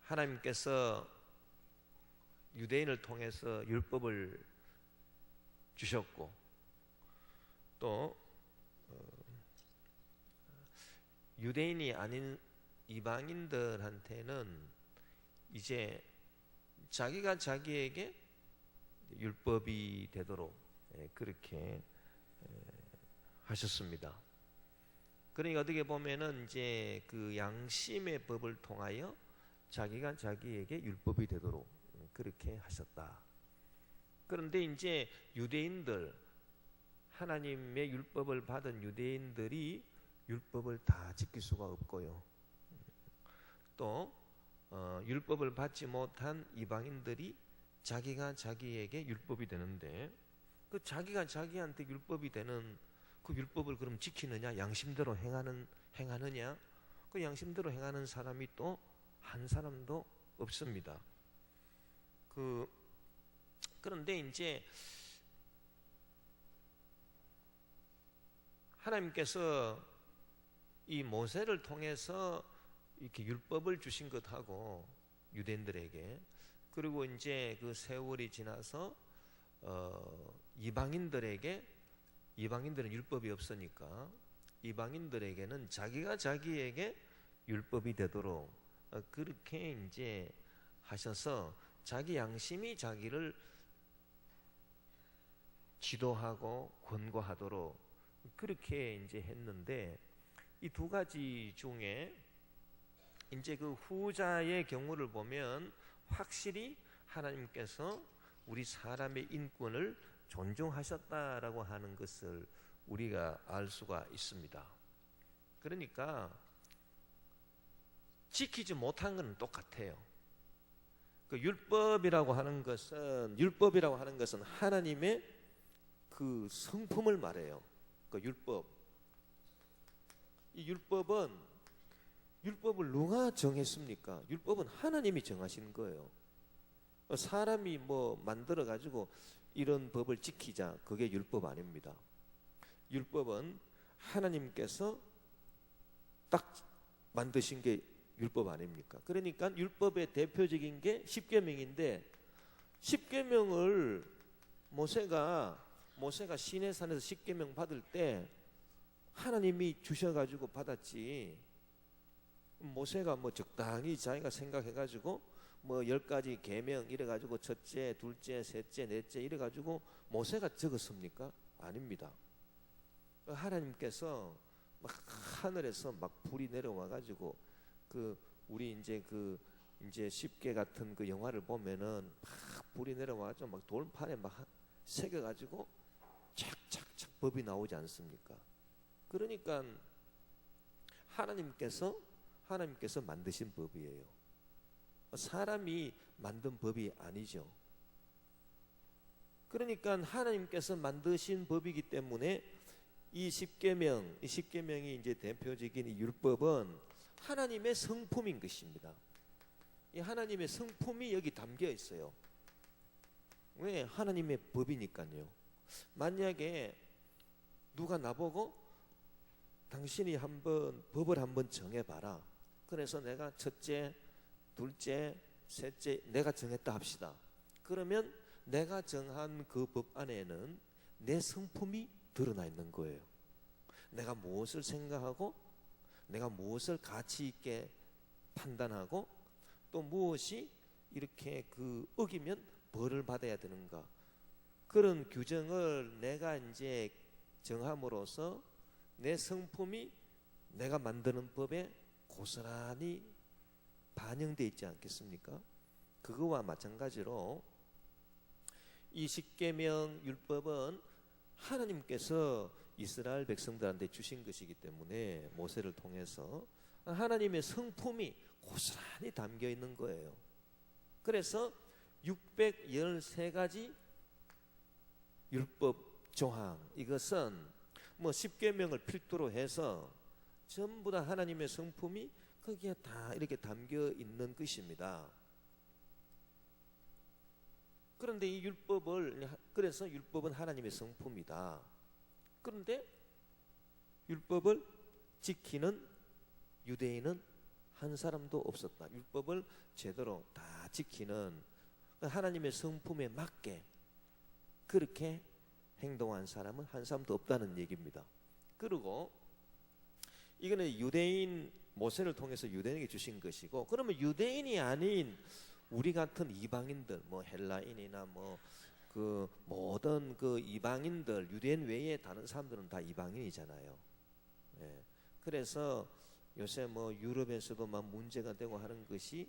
하나님께서 유대인을 통해서 율법을 주셨고 또 유대인이 아닌 이방인들한테는 이제 자기가 자기에게 율법이 되도록 그렇게 하셨습니다. 그러니까 어떻게 보면은 이제 그 양심의 법을 통하여 자기가 자기에게 율법이 되도록 그렇게 하셨다. 그런데 이제 유대인들, 하나님의 율법을 받은 유대인들이 율법을 다 지킬 수가 없고요. 또 율법을 받지 못한 이방인들이 자기가 자기에게 율법이 되는데, 그 자기가 자기한테 율법이 되는 그 율법을 그럼 지키느냐, 양심대로 행하느냐? 그 양심대로 행하는 사람이 또 한 사람도 없습니다. 그런데 이제 하나님께서 이 모세를 통해서 이렇게 율법을 주신 것하고 유대인들에게, 그리고 이제 그 세월이 지나서 이방인들은 율법이 없으니까 이방인들에게는 자기가 자기에게 율법이 되도록 그렇게 이제 하셔서 자기 양심이 자기를 지도하고 권고하도록 그렇게 이제 했는데, 이 두 가지 중에 이제 그 후자의 경우를 보면 확실히 하나님께서 우리 사람의 인권을 존중하셨다라고 하는 것을 우리가 알 수가 있습니다. 그러니까 지키지 못한 건 똑같아요. 그 율법이라고 하는 것은 하나님의 그 성품을 말해요. 그 이 율법을 누가 정했습니까? 율법은 하나님이 정하신 거예요. 사람이 뭐 만들어 가지고 이런 법을 지키자, 그게 율법 아닙니다. 율법은 하나님께서 딱 만드신 게 율법 아닙니까? 그러니까 율법의 대표적인 게 십계명인데, 십계명을 모세가 시내산에서 십계명 받을 때 하나님이 주셔가지고 받았지, 모세가 뭐 적당히 자기가 생각해가지고 뭐 10가지 계명 이래가지고 첫째, 둘째, 셋째, 넷째 이래가지고 모세가 적었습니까? 아닙니다. 하나님께서 막 하늘에서 막 불이 내려와가지고 우리 이제 십계 같은 그 영화를 보면은 막 불이 내려와가지고 막 돌판에 막 새겨가지고 착착착 법이 나오지 않습니까? 그러니까 하나님께서 만드신 법이에요. 사람이 만든 법이 아니죠. 그러니까 하나님께서 만드신 법이기 때문에 이 십계명이 이제 대표적인 이 율법은 하나님의 성품인 것입니다. 이 하나님의 성품이 여기 담겨 있어요. 왜? 하나님의 법이니까요. 만약에 누가 나보고 당신이 법을 한번 정해봐라. 그래서 내가 첫째, 둘째, 셋째 내가 정했다 합시다. 그러면 내가 정한 그 법 안에는 내 성품이 드러나 있는 거예요. 내가 무엇을 생각하고, 내가 무엇을 가치 있게 판단하고, 또 무엇이 이렇게 어기면 벌을 받아야 되는가, 그런 규정을 내가 이제 정함으로써 내 성품이 내가 만드는 법에 고스란히 반영되어 있지 않겠습니까? 그거와 마찬가지로 이 십계명 율법은 하나님께서 이스라엘 백성들한테 주신 것이기 때문에 모세를 통해서 하나님의 성품이 고스란히 담겨 있는 거예요. 그래서 613가지 율법 조항, 이것은 뭐 십계명을 필두로 해서 전부 다 하나님의 성품이 거기에 다 이렇게 담겨 있는 것입니다. 그런데 그래서 율법은 하나님의 성품이다. 그런데 율법을 지키는 유대인은 한 사람도 없었다. 율법을 제대로 다 지키는 하나님의 성품에 맞게 그렇게 행동한 사람은 한 사람도 없다는 얘기입니다. 그리고 이거는 유대인 모세를 통해서 유대인에게 주신 것이고, 그러면 유대인이 아닌 우리 같은 이방인들, 뭐 헬라인이나 뭐 그 모든 그 이방인들, 유대인 외에 다른 사람들은 다 이방인이잖아요. 예. 그래서 요새 뭐 유럽에서도 막 문제가 되고 하는 것이,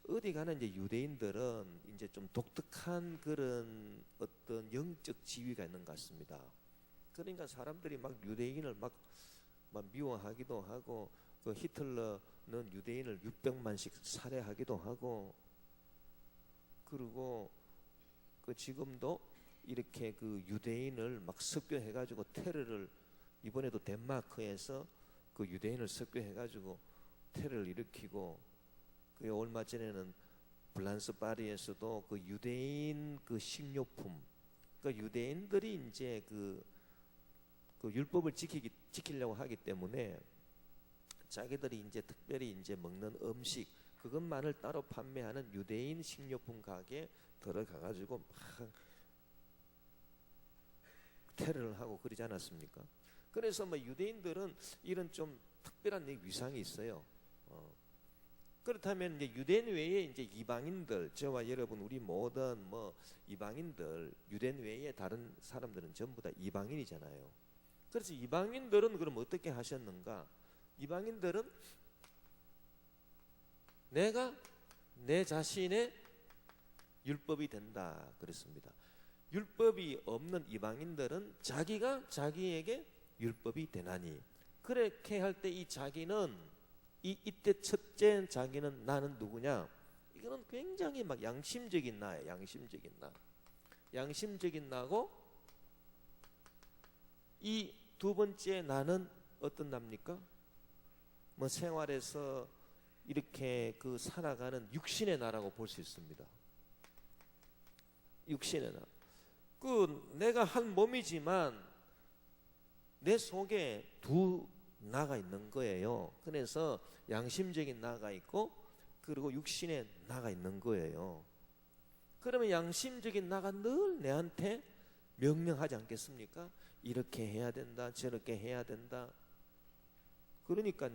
어디 가는 이제 유대인들은 이제 좀 독특한 그런 어떤 영적 지위가 있는 것 같습니다. 그러니까 사람들이 막 유대인을 막 미워하기도 하고, 그 히틀러는 유대인을 600만씩 살해하기도 하고, 그리고 그 지금도 이렇게 그 유대인을 막 습격해가지고 테러를, 이번에도 덴마크에서 그 유대인을 습격해가지고 테러를 일으키고, 그 얼마 전에는 프랑스 파리에서도 그 유대인 그 식료품, 그 유대인들이 이제 그 율법을 지키려고 하기 때문에 자기들이 이제 특별히 이제 먹는 음식 그것만을 따로 판매하는 유대인 식료품 가게에 들어가가지고 막 테러를 하고 그러지 않았습니까? 그래서 뭐 유대인들은 이런 좀 특별한 위상이 있어요. 그렇다면 이제 유대인 외에 이제 이방인들, 저와 여러분 우리 모든 뭐 이방인들, 유대인 외에 다른 사람들은 전부 다 이방인이잖아요. 그래서 이방인들은 그럼 어떻게 하셨는가? 이방인들은 내가 내 자신의 율법이 된다 그랬습니다. 율법이 없는 이방인들은 자기가 자기에게 율법이 되나니, 그렇게 할 때 이 자기는 이때 첫째 자기는 나는 누구냐? 이거는 굉장히 막 양심적인 나예요. 양심적인 나. 양심적인 나고, 이 두 번째 나는 어떤 납니까? 뭐 생활에서 이렇게 그 살아가는 육신의 나라고 볼 수 있습니다. 육신의 나. 그 내가 한 몸이지만 내 속에 두 나가 있는 거예요. 그래서 양심적인 나가 있고, 그리고 육신의 나가 있는 거예요. 그러면 양심적인 나가 늘 내한테 명령하지 않겠습니까? 이렇게 해야 된다, 저렇게 해야 된다. 그러니까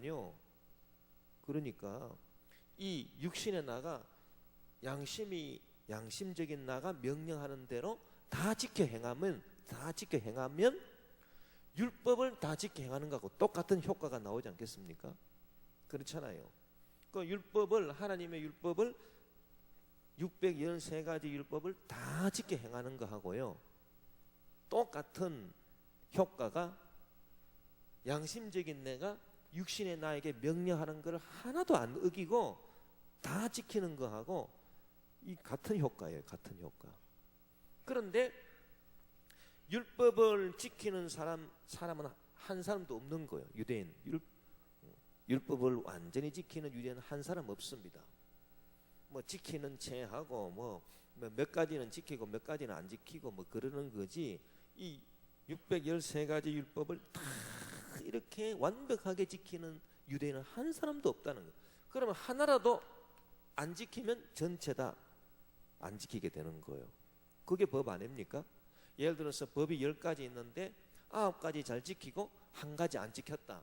이 육신의 나가 양심적인 나가 명령하는 대로 다 지켜 행하면 율법을 다 지켜 행하는 것하고 똑같은 효과가 나오지 않겠습니까? 그렇잖아요. 그 율법을, 하나님의 율법을 613가지 율법을 다 지켜 행하는 것하고요, 똑같은 효과가 양심적인 내가 육신의 나에게 명령하는 걸 하나도 안 어기고 다 지키는 거하고 이 같은 효과예요. 같은 효과. 그런데 율법을 지키는 사람은 한 사람도 없는 거예요. 유대인 율법을 완전히 지키는 유대인은 한 사람 없습니다. 뭐 지키는 체하고 뭐 몇 가지는 지키고 몇 가지는 안 지키고 뭐 그러는 거지, 이 613가지 율법을 다 이렇게 완벽하게 지키는 유대인은 한 사람도 없다는 거예요. 그러면 하나라도 안 지키면 전체 다 안 지키게 되는 거예요. 그게 법 아닙니까? 예를 들어서 법이 10가지 있는데 9가지 잘 지키고 1가지 안 지켰다.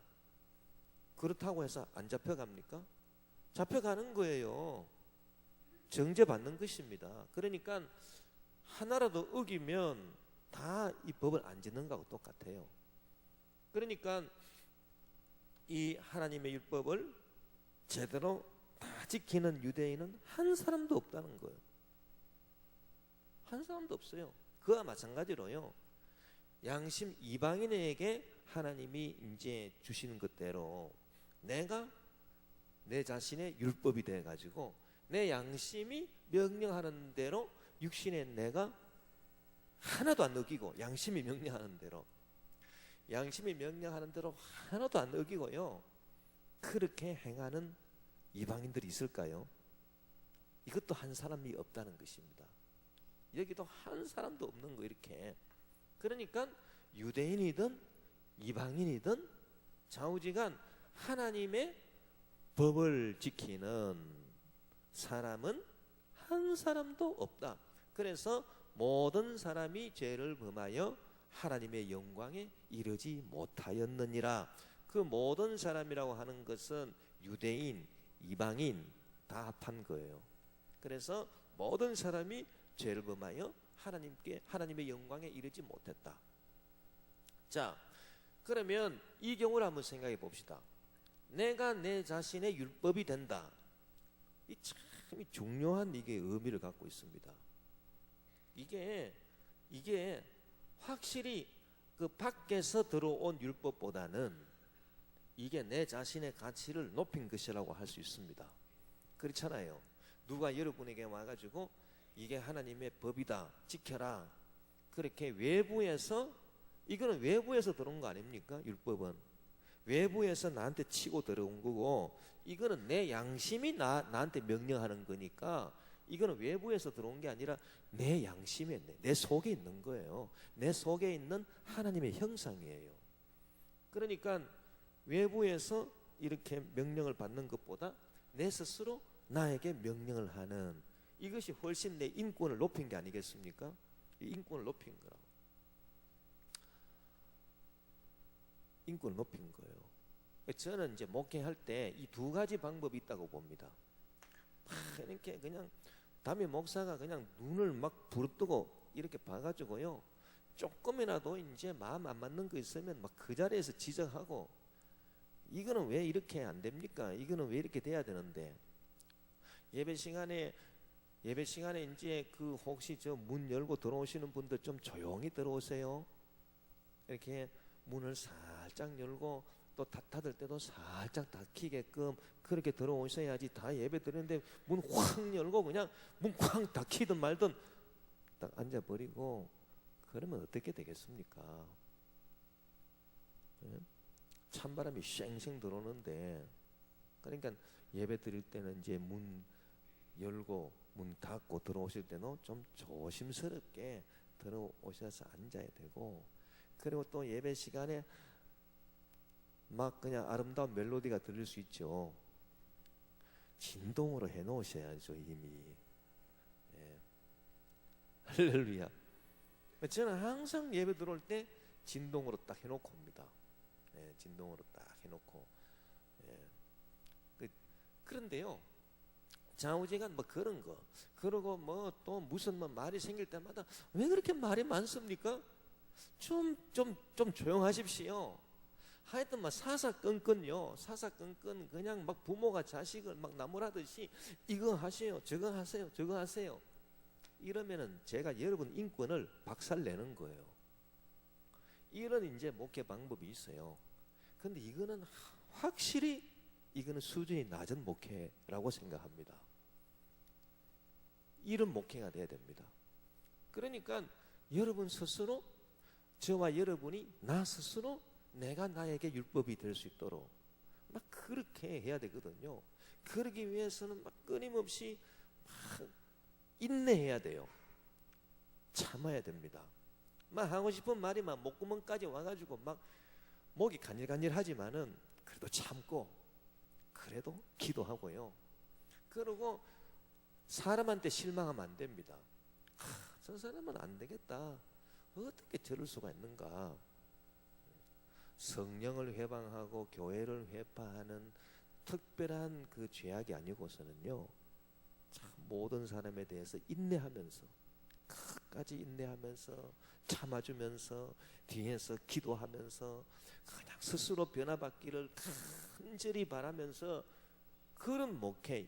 그렇다고 해서 안 잡혀갑니까? 잡혀가는 거예요. 정죄받는 것입니다. 그러니까 하나라도 어기면 다 이 법을 안 짓는 거하고 똑같아요. 그러니까 이 하나님의 율법을 제대로 다 지키는 유대인은 한 사람도 없다는 거예요. 한 사람도 없어요. 그와 마찬가지로요, 양심 이방인에게 하나님이 이제 주시는 것대로 내가 내 자신의 율법이 돼 가지고 내 양심이 명령하는 대로 육신의 내가 하나도 안 어기고, 양심이 명령하는 대로 하나도 안 어기고요, 그렇게 행하는 이방인들이 있을까요? 이것도 한 사람이 없다는 것입니다. 여기도 한 사람도 없는 거 이렇게. 그러니까 유대인이든 이방인이든 좌우지간 하나님의 법을 지키는 사람은 한 사람도 없다. 그래서 모든 사람이 죄를 범하여 하나님의 영광에 이르지 못하였느니라. 그 모든 사람이라고 하는 것은 유대인, 이방인 다 합한 거예요. 그래서 모든 사람이 죄를 범하여 하나님의 영광에 이르지 못했다. 자, 그러면 이 경우를 한번 생각해 봅시다. 내가 내 자신의 율법이 된다. 이 참 중요한 이게 의미를 갖고 있습니다. 이게 확실히 그 밖에서 들어온 율법보다는 이게 내 자신의 가치를 높인 것이라고 할 수 있습니다. 그렇잖아요. 누가 여러분에게 와가지고 이게 하나님의 법이다, 지켜라. 그렇게 외부에서, 이거는 외부에서 들어온 거 아닙니까? 율법은 외부에서 나한테 치고 들어온 거고, 이거는 내 양심이 나한테 명령하는 거니까 이거는 외부에서 들어온 게 아니라 내 양심에, 내 속에 있는 거예요. 내 속에 있는 하나님의 형상이에요. 그러니까 외부에서 이렇게 명령을 받는 것보다 내 스스로 나에게 명령을 하는, 이것이 훨씬 내 인권을 높인 게 아니겠습니까? 인권을 높인 거라고. 인권을 높인 거예요. 저는 이제 목회할 때 이 두 가지 방법이 있다고 봅니다. 이렇게 그냥 담임 목사가 그냥 눈을 막 부릅뜨고 이렇게 봐가지고요, 조금이라도 이제 마음 안 맞는 거 있으면 막 그 자리에서 지적하고, 이거는 왜 이렇게 안 됩니까? 이거는 왜 이렇게 돼야 되는데. 예배 시간에 이제 그 혹시 저 문 열고 들어오시는 분들 좀 조용히 들어오세요. 이렇게 문을 살짝 열고 또 닫을 때도 살짝 닫히게끔 그렇게 들어오셔야지. 다 예배 드리는데 문 확 열고 그냥 문 확 닫히든 말든 딱 앉아버리고 그러면 어떻게 되겠습니까? 네? 찬바람이 쌩쌩 들어오는데, 그러니까 예배 드릴 때는 이제 문 열고 문 닫고 들어오실 때는 좀 조심스럽게 들어오셔서 앉아야 되고, 그리고 또 예배 시간에 막 그냥 아름다운 멜로디가 들릴 수 있죠. 진동으로 해놓으셔야죠, 이미. 예. 할렐루야. 저는 항상 예배 들어올 때 진동으로 딱 해놓고 옵니다. 예, 진동으로 딱 해놓고. 예. 그런데요, 좌우지간 뭐 그런 거, 그러고 뭐 또 무슨 뭐 말이 생길 때마다 왜 그렇게 말이 많습니까? 좀 조용하십시오. 하여튼 막 사사건건요, 사사건건 그냥 막 부모가 자식을 막 나무라듯이 이거 하세요, 저거 하세요, 저거 하세요. 이러면은 제가 여러분 인권을 박살내는 거예요. 이런 이제 목회 방법이 있어요. 근데 이거는 확실히 이거는 수준이 낮은 목회라고 생각합니다. 이런 목회가 돼야 됩니다. 그러니까 여러분 스스로, 저와 여러분이 나 스스로 내가 나에게 율법이 될 수 있도록 막 그렇게 해야 되거든요. 그러기 위해서는 막 끊임없이 막 인내해야 돼요. 참아야 됩니다. 막 하고 싶은 말이 막 목구멍까지 와가지고 막 목이 간질간질하지만은 그래도 참고, 그래도 기도하고요. 그리고 사람한테 실망하면 안 됩니다. 저 사람은 안 되겠다, 어떻게 저럴 수가 있는가. 성령을 회방하고 교회를 회파하는 특별한 그 죄악이 아니고서는요, 참 모든 사람에 대해서 인내하면서, 끝까지 인내하면서 참아주면서 뒤에서 기도하면서 그냥 스스로 변화받기를 간절히 바라면서, 그런 목회,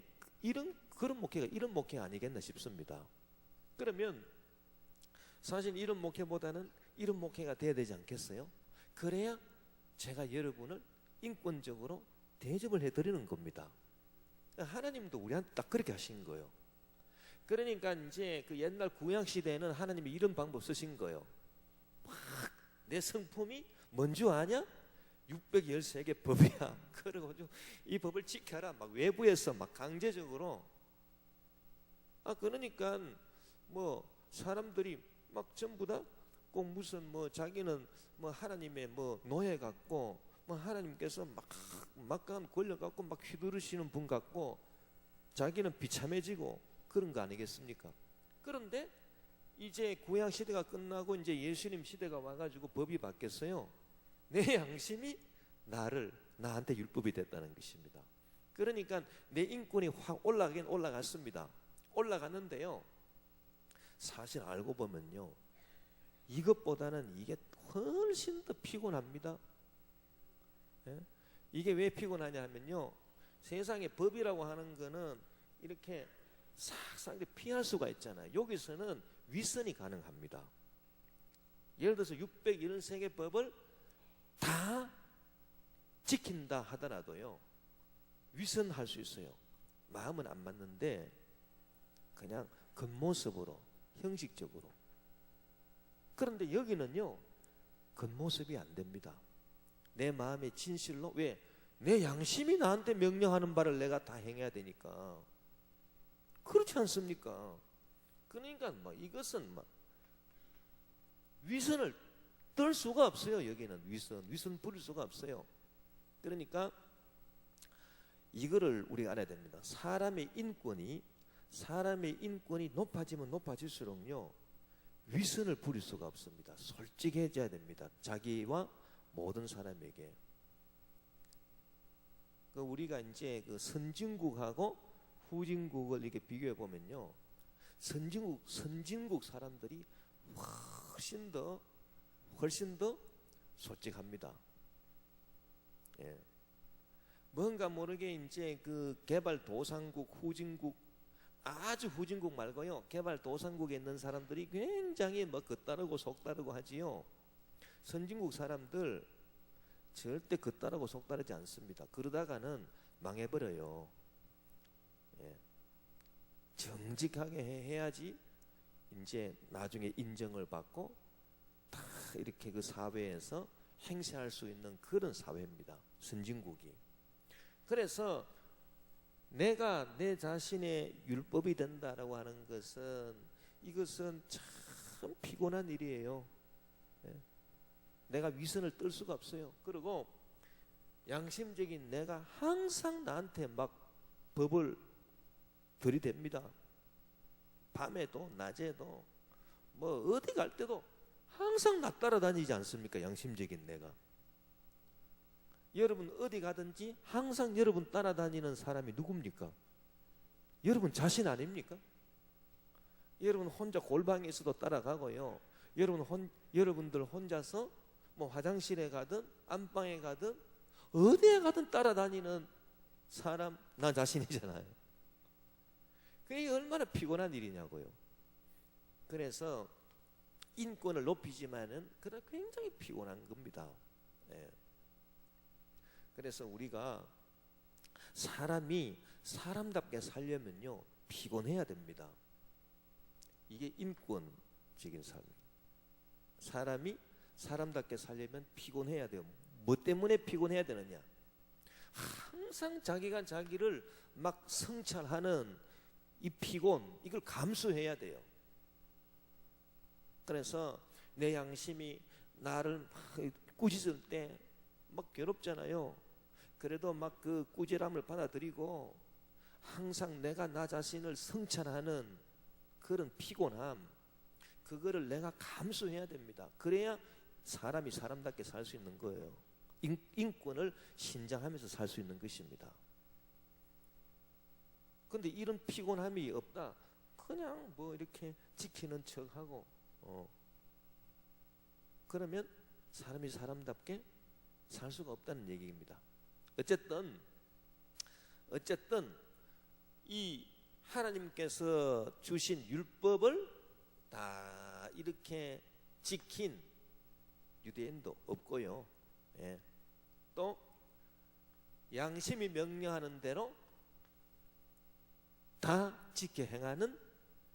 그런 목회가 이런 목회가 아니겠나 싶습니다. 그러면 사실 이런 목회보다는 이런 목회가 돼야 되지 않겠어요? 그래야 제가 여러분을 인권적으로 대접을 해드리는 겁니다. 하나님도 우리한테 딱 그렇게 하신 거예요. 그러니까 이제 그 옛날 구약 시대에는 하나님이 이런 방법 쓰신 거예요. 막 내 성품이 뭔 줄 아냐? 613개 법이야. 그리고 이 법을 지켜라. 막 외부에서 막 강제적으로. 그러니까 뭐 사람들이 막 전부 다 꼭 무슨 뭐 자기는 뭐 하나님의 뭐 노예 같고 뭐 하나님께서 막강한 권력 갖고 막 휘두르시는 분 같고 자기는 비참해지고 그런 거 아니겠습니까? 그런데 이제 구약 시대가 끝나고 이제 예수님 시대가 와가지고 법이 바뀌었어요. 내 양심이 나한테 율법이 됐다는 것입니다. 그러니까 내 인권이 확 올라가긴 올라갔습니다. 올라갔는데요, 사실 알고 보면요, 이것보다는 이게 훨씬 더 피곤합니다. 예? 이게 왜 피곤하냐 하면요, 세상에 법이라고 하는 거는 이렇게 싹싹 피할 수가 있잖아요. 여기서는 위선이 가능합니다. 예를 들어서 613개 법을 다 지킨다 하더라도요, 위선할 수 있어요. 마음은 안 맞는데 그냥 겉모습으로, 형식적으로. 그런데 여기는요, 겉모습이 안 됩니다. 내 마음의 진실로. 왜? 내 양심이 나한테 명령하는 바를 내가 다 행해야 되니까. 그렇지 않습니까? 그러니까 이것은 위선을 떨 수가 없어요. 여기는 위선 부릴 수가 없어요. 그러니까 이거를 우리가 알아야 됩니다. 사람의 인권이 높아지면 높아질수록요, 위선을 부릴 수가 없습니다. 솔직해져야 됩니다. 자기와 모든 사람에게. 우리가 이제 그 선진국하고 후진국을 이렇게 비교해 보면요, 선진국 사람들이 훨씬 더 솔직합니다. 예. 뭔가 모르게 이제 그 개발도상국, 후진국, 아주 후진국 말고요, 개발도상국에 있는 사람들이 굉장히 겉다르고 속다르고 하지요. 선진국 사람들 절대 겉다르고 속다르지 않습니다. 그러다가는 망해버려요. 예. 정직하게 해야지 이제 나중에 인정을 받고 다 이렇게 그 사회에서 행세할 수 있는 그런 사회입니다. 선진국이. 그래서 내가 내 자신의 율법이 된다라고 하는 것은, 이것은 참 피곤한 일이에요. 예. 내가 위선을 떨 수가 없어요. 그리고 양심적인 내가 항상 나한테 법을 들이댑니다. 밤에도 낮에도 어디 갈 때도 항상 나 따라다니지 않습니까? 양심적인 내가. 여러분 어디 가든지 항상 여러분 따라다니는 사람이 누굽니까? 여러분 자신 아닙니까? 여러분 혼자 골방에서도 따라가고요, 여러분들 혼자서 화장실에 가든 안방에 가든 어디에 가든 따라다니는 사람 나 자신이잖아요. 그게 얼마나 피곤한 일이냐고요. 그래서 인권을 높이지만은 그래 굉장히 피곤한 겁니다. 예. 그래서 우리가 사람이 사람답게 살려면요, 피곤해야 됩니다. 이게 인권적인 삶이에요. 사람이 사람답게 살려면 피곤해야 돼요. 뭐 때문에 피곤해야 되느냐? 항상 자기가 자기를 성찰하는 이 피곤, 이걸 감수해야 돼요. 그래서 내 양심이 나를 꾸짖을 때 괴롭잖아요. 그래도 그 꾸지람을 받아들이고 항상 내가 나 자신을 성찰하는 그런 피곤함, 그거를 내가 감수해야 됩니다. 그래야 사람이 사람답게 살 수 있는 거예요. 인권을 신장하면서 살 수 있는 것입니다. 근데 이런 피곤함이 없다, 그냥 이렇게 지키는 척하고 그러면 사람이 사람답게 살 수가 없다는 얘기입니다. 어쨌든 이 하나님께서 주신 율법을 다 이렇게 지킨 유대인도 없고요, 예. 또 양심이 명령하는 대로 다 지켜 행하는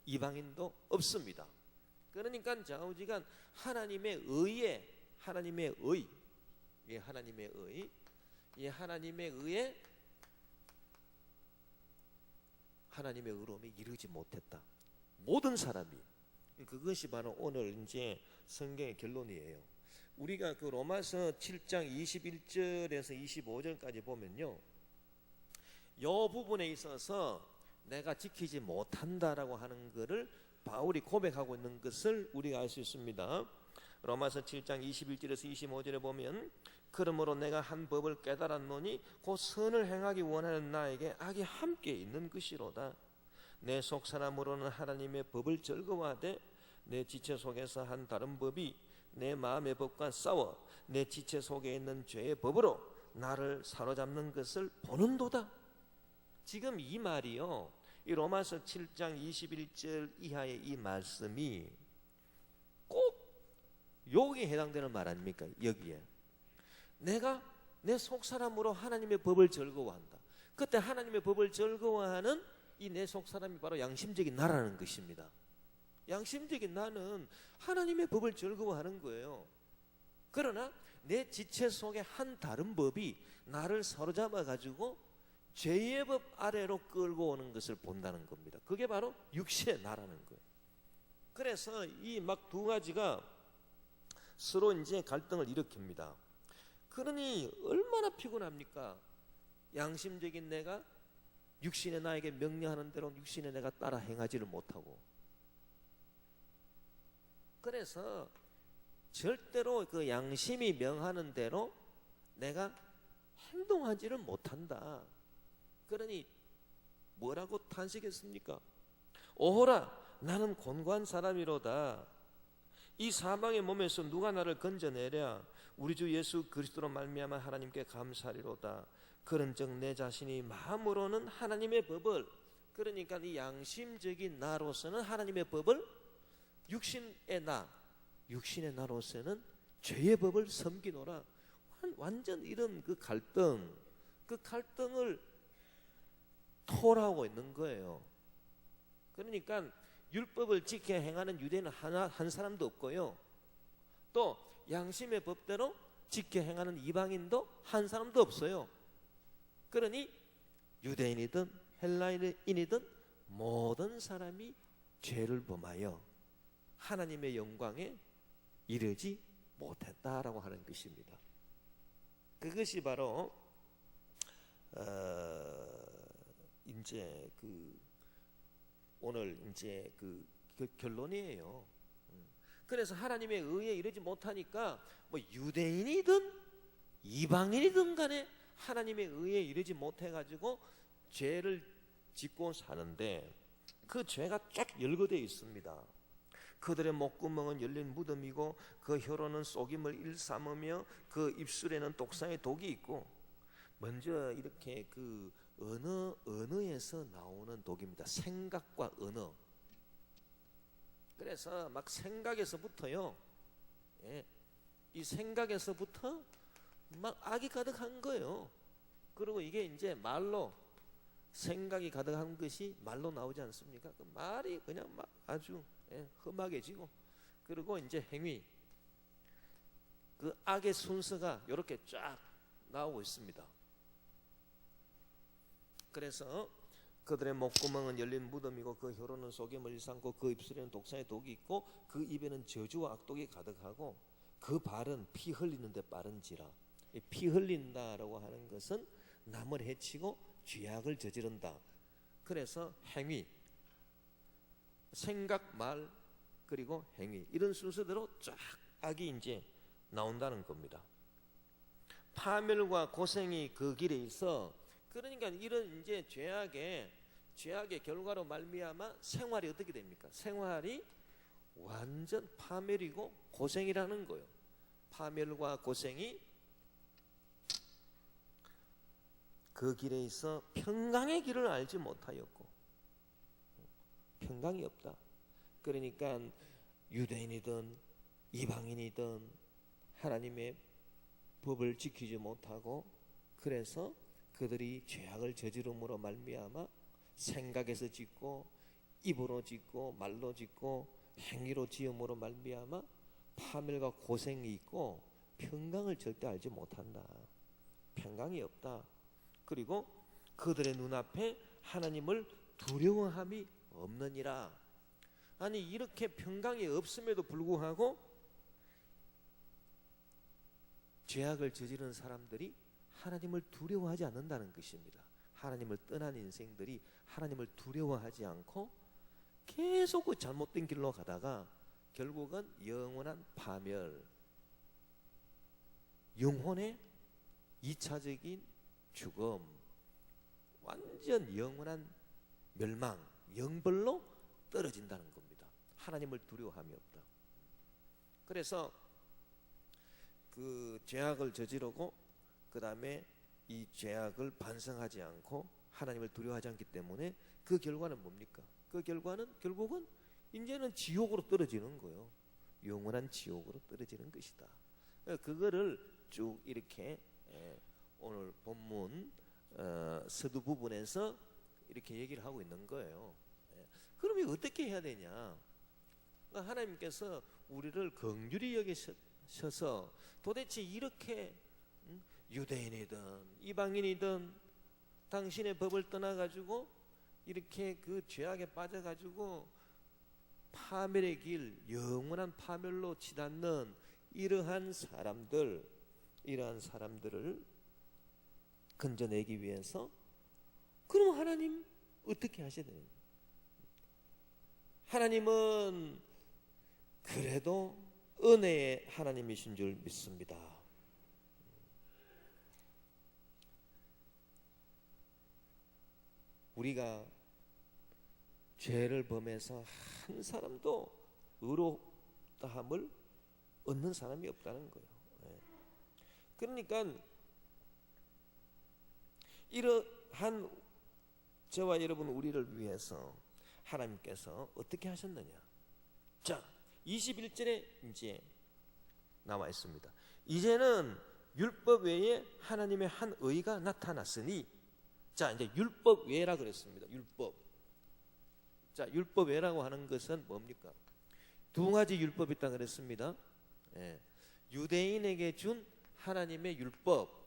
이방인도 없습니다. 그러니까 좌우지간 하나님의 의에, 하나님의 의에 하나님의 의로움에 이르지 못했다. 모든 사람이. 그것이 바로 오늘 이제 성경의 결론이에요. 우리가 그 로마서 7장 21절에서 25절까지 보면요, 요 부분에 있어서 내가 지키지 못한다라고 하는 것을 바울이 고백하고 있는 것을 우리가 알 수 있습니다. 로마서 7장 21절에서 25절에 보면, 그러므로 내가 한 법을 깨달았노니 곧 선을 행하기 원하는 나에게 악이 함께 있는 것이로다. 내 속사람으로는 하나님의 법을 즐거워하되 내 지체 속에서 한 다른 법이 내 마음의 법과 싸워 내 지체 속에 있는 죄의 법으로 나를 사로잡는 것을 보는도다. 지금 이 말이요, 이 로마서 7장 21절 이하의 이 말씀이 꼭 여기에 해당되는 말 아닙니까? 여기에 내가 내 속사람으로 하나님의 법을 즐거워한다. 그때 하나님의 법을 즐거워하는 이 내 속사람이 바로 양심적인 나라는 것입니다. 양심적인 나는 하나님의 법을 즐거워하는 거예요. 그러나 내 지체 속에 한 다른 법이 나를 사로잡아 가지고 죄의 법 아래로 끌고 오는 것을 본다는 겁니다. 그게 바로 육신의 나라는 거예요. 그래서 이 막 두 가지가 서로 이제 갈등을 일으킵니다. 그러니 얼마나 피곤합니까? 양심적인 내가 육신의 나에게 명령하는 대로 육신의 내가 따라 행하지를 못하고. 그래서 절대로 그 양심이 명하는 대로 내가 행동하지를 못한다. 그러니 뭐라고 탄식했습니까? 오호라, 나는 곤고한 사람이로다. 이 사망의 몸에서 누가 나를 건져내랴? 우리 주 예수 그리스도로 말미암아 하나님께 감사하리로다. 그런즉 내 자신이 마음으로는 하나님의 법을, 그러니까 이 양심적인 나로서는 하나님의 법을, 육신의 나로서는 죄의 법을 섬기노라. 완전 이런 그 갈등을 토로하고 있는 거예요. 그러니까 율법을 지켜 행하는 유대인은 한 사람도 없고요, 또 양심의 법대로 지켜 행하는 이방인도 한 사람도 없어요. 그러니 유대인이든 헬라인이든 모든 사람이 죄를 범하여 하나님의 영광에 이르지 못했다라고 하는 것입니다. 그것이 바로 이제 오늘 이제 그 결론이에요. 그래서 하나님의 의에 이르지 못하니까 뭐 유대인이든 이방인이든 간에 하나님의 의에 이르지 못해가지고 죄를 짓고 사는데, 그 죄가 쫙 열거되어 있습니다. 그들의 목구멍은 열린 무덤이고 그 혀로는 속임을 일삼으며 그 입술에는 독사의 독이 있고. 먼저 이렇게 그 언어에서 나오는 독입니다. 생각과 언어. 그래서 막 생각에서부터요, 이 생각에서부터 막 악이 가득한 거예요. 그리고 이게 이제 말로, 생각이 가득한 것이 말로 나오지 않습니까? 그 말이 그냥 막 아주 험하게지고, 그리고 이제 행위, 그 악의 순서가 이렇게 쫙 나오고 있습니다. 그래서 그들의 목구멍은 열린 무덤이고 그 혀로는 속임을 일삼고 그 입술에는 독사의 독이 있고 그 입에는 저주와 악독이 가득하고 그 발은 피 흘리는데 빠른지라. 피 흘린다라고 하는 것은 남을 해치고 죄악을 저지른다. 그래서 행위, 생각, 말, 그리고 행위, 이런 순서대로 쫙 악이 이제 나온다는 겁니다. 파멸과 고생이 그 길에 있어. 그러니까 이런 이제 죄악의 결과로 말미암아 생활이 어떻게 됩니까? 생활이 완전 파멸이고 고생이라는 거예요. 파멸과 고생이 그 길에 있어 평강의 길을 알지 못하였고, 평강이 없다. 그러니까 유대인이든 이방인이든 하나님의 법을 지키지 못하고, 그래서 그들이 죄악을 저지름으로 말미암아 생각에서 짓고 입으로 짓고 말로 짓고 행위로 지음으로 말미암아 파멸과 고생이 있고 평강을 절대 알지 못한다. 평강이 없다. 그리고 그들의 눈앞에 하나님을 두려워함이 없느니라. 아니, 이렇게 평강이 없음에도 불구하고 죄악을 저지른 사람들이 하나님을 두려워하지 않는다는 것입니다. 하나님을 떠난 인생들이 하나님을 두려워하지 않고 계속 그 잘못된 길로 가다가 결국은 영원한 파멸, 영혼의 2차적인 죽음, 완전 영원한 멸망, 영벌로 떨어진다는 겁니다. 하나님을 두려워함이 없다. 그래서 그 죄악을 저지르고 그 다음에 이 죄악을 반성하지 않고 하나님을 두려워하지 않기 때문에 그 결과는 뭡니까? 그 결과는 결국은 이제는 지옥으로 떨어지는 거예요. 영원한 지옥으로 떨어지는 것이다. 그거를 쭉 이렇게 오늘 본문 서두 부분에서 이렇게 얘기를 하고 있는 거예요. 그러면 어떻게 해야 되냐? 하나님께서 우리를 긍휼히 여기셔서 도대체 이렇게 유대인이든 이방인이든 당신의 법을 떠나가지고 이렇게 그 죄악에 빠져가지고 파멸의 길, 영원한 파멸로 치닫는 이러한 사람들을 건져내기 위해서 그럼 하나님 어떻게 하셔야 되는 거예요? 하나님은 그래도 은혜의 하나님이신 줄 믿습니다. 우리가 죄를 범해서 한 사람도 의롭다함을 얻는 사람이 없다는 거예요. 그러니까 이러한 저와 여러분 우리를 위해서 하나님께서 어떻게 하셨느냐? 자, 21절에 이제 나와 있습니다. 이제는 율법 외에 하나님의 한 의가 나타났으니, 자, 이제 율법 외라 그랬습니다. 율법. 자, 율법 외라고 하는 것은 뭡니까? 두 가지 율법이 있다 그랬습니다. 유대인에게 준 하나님의 율법,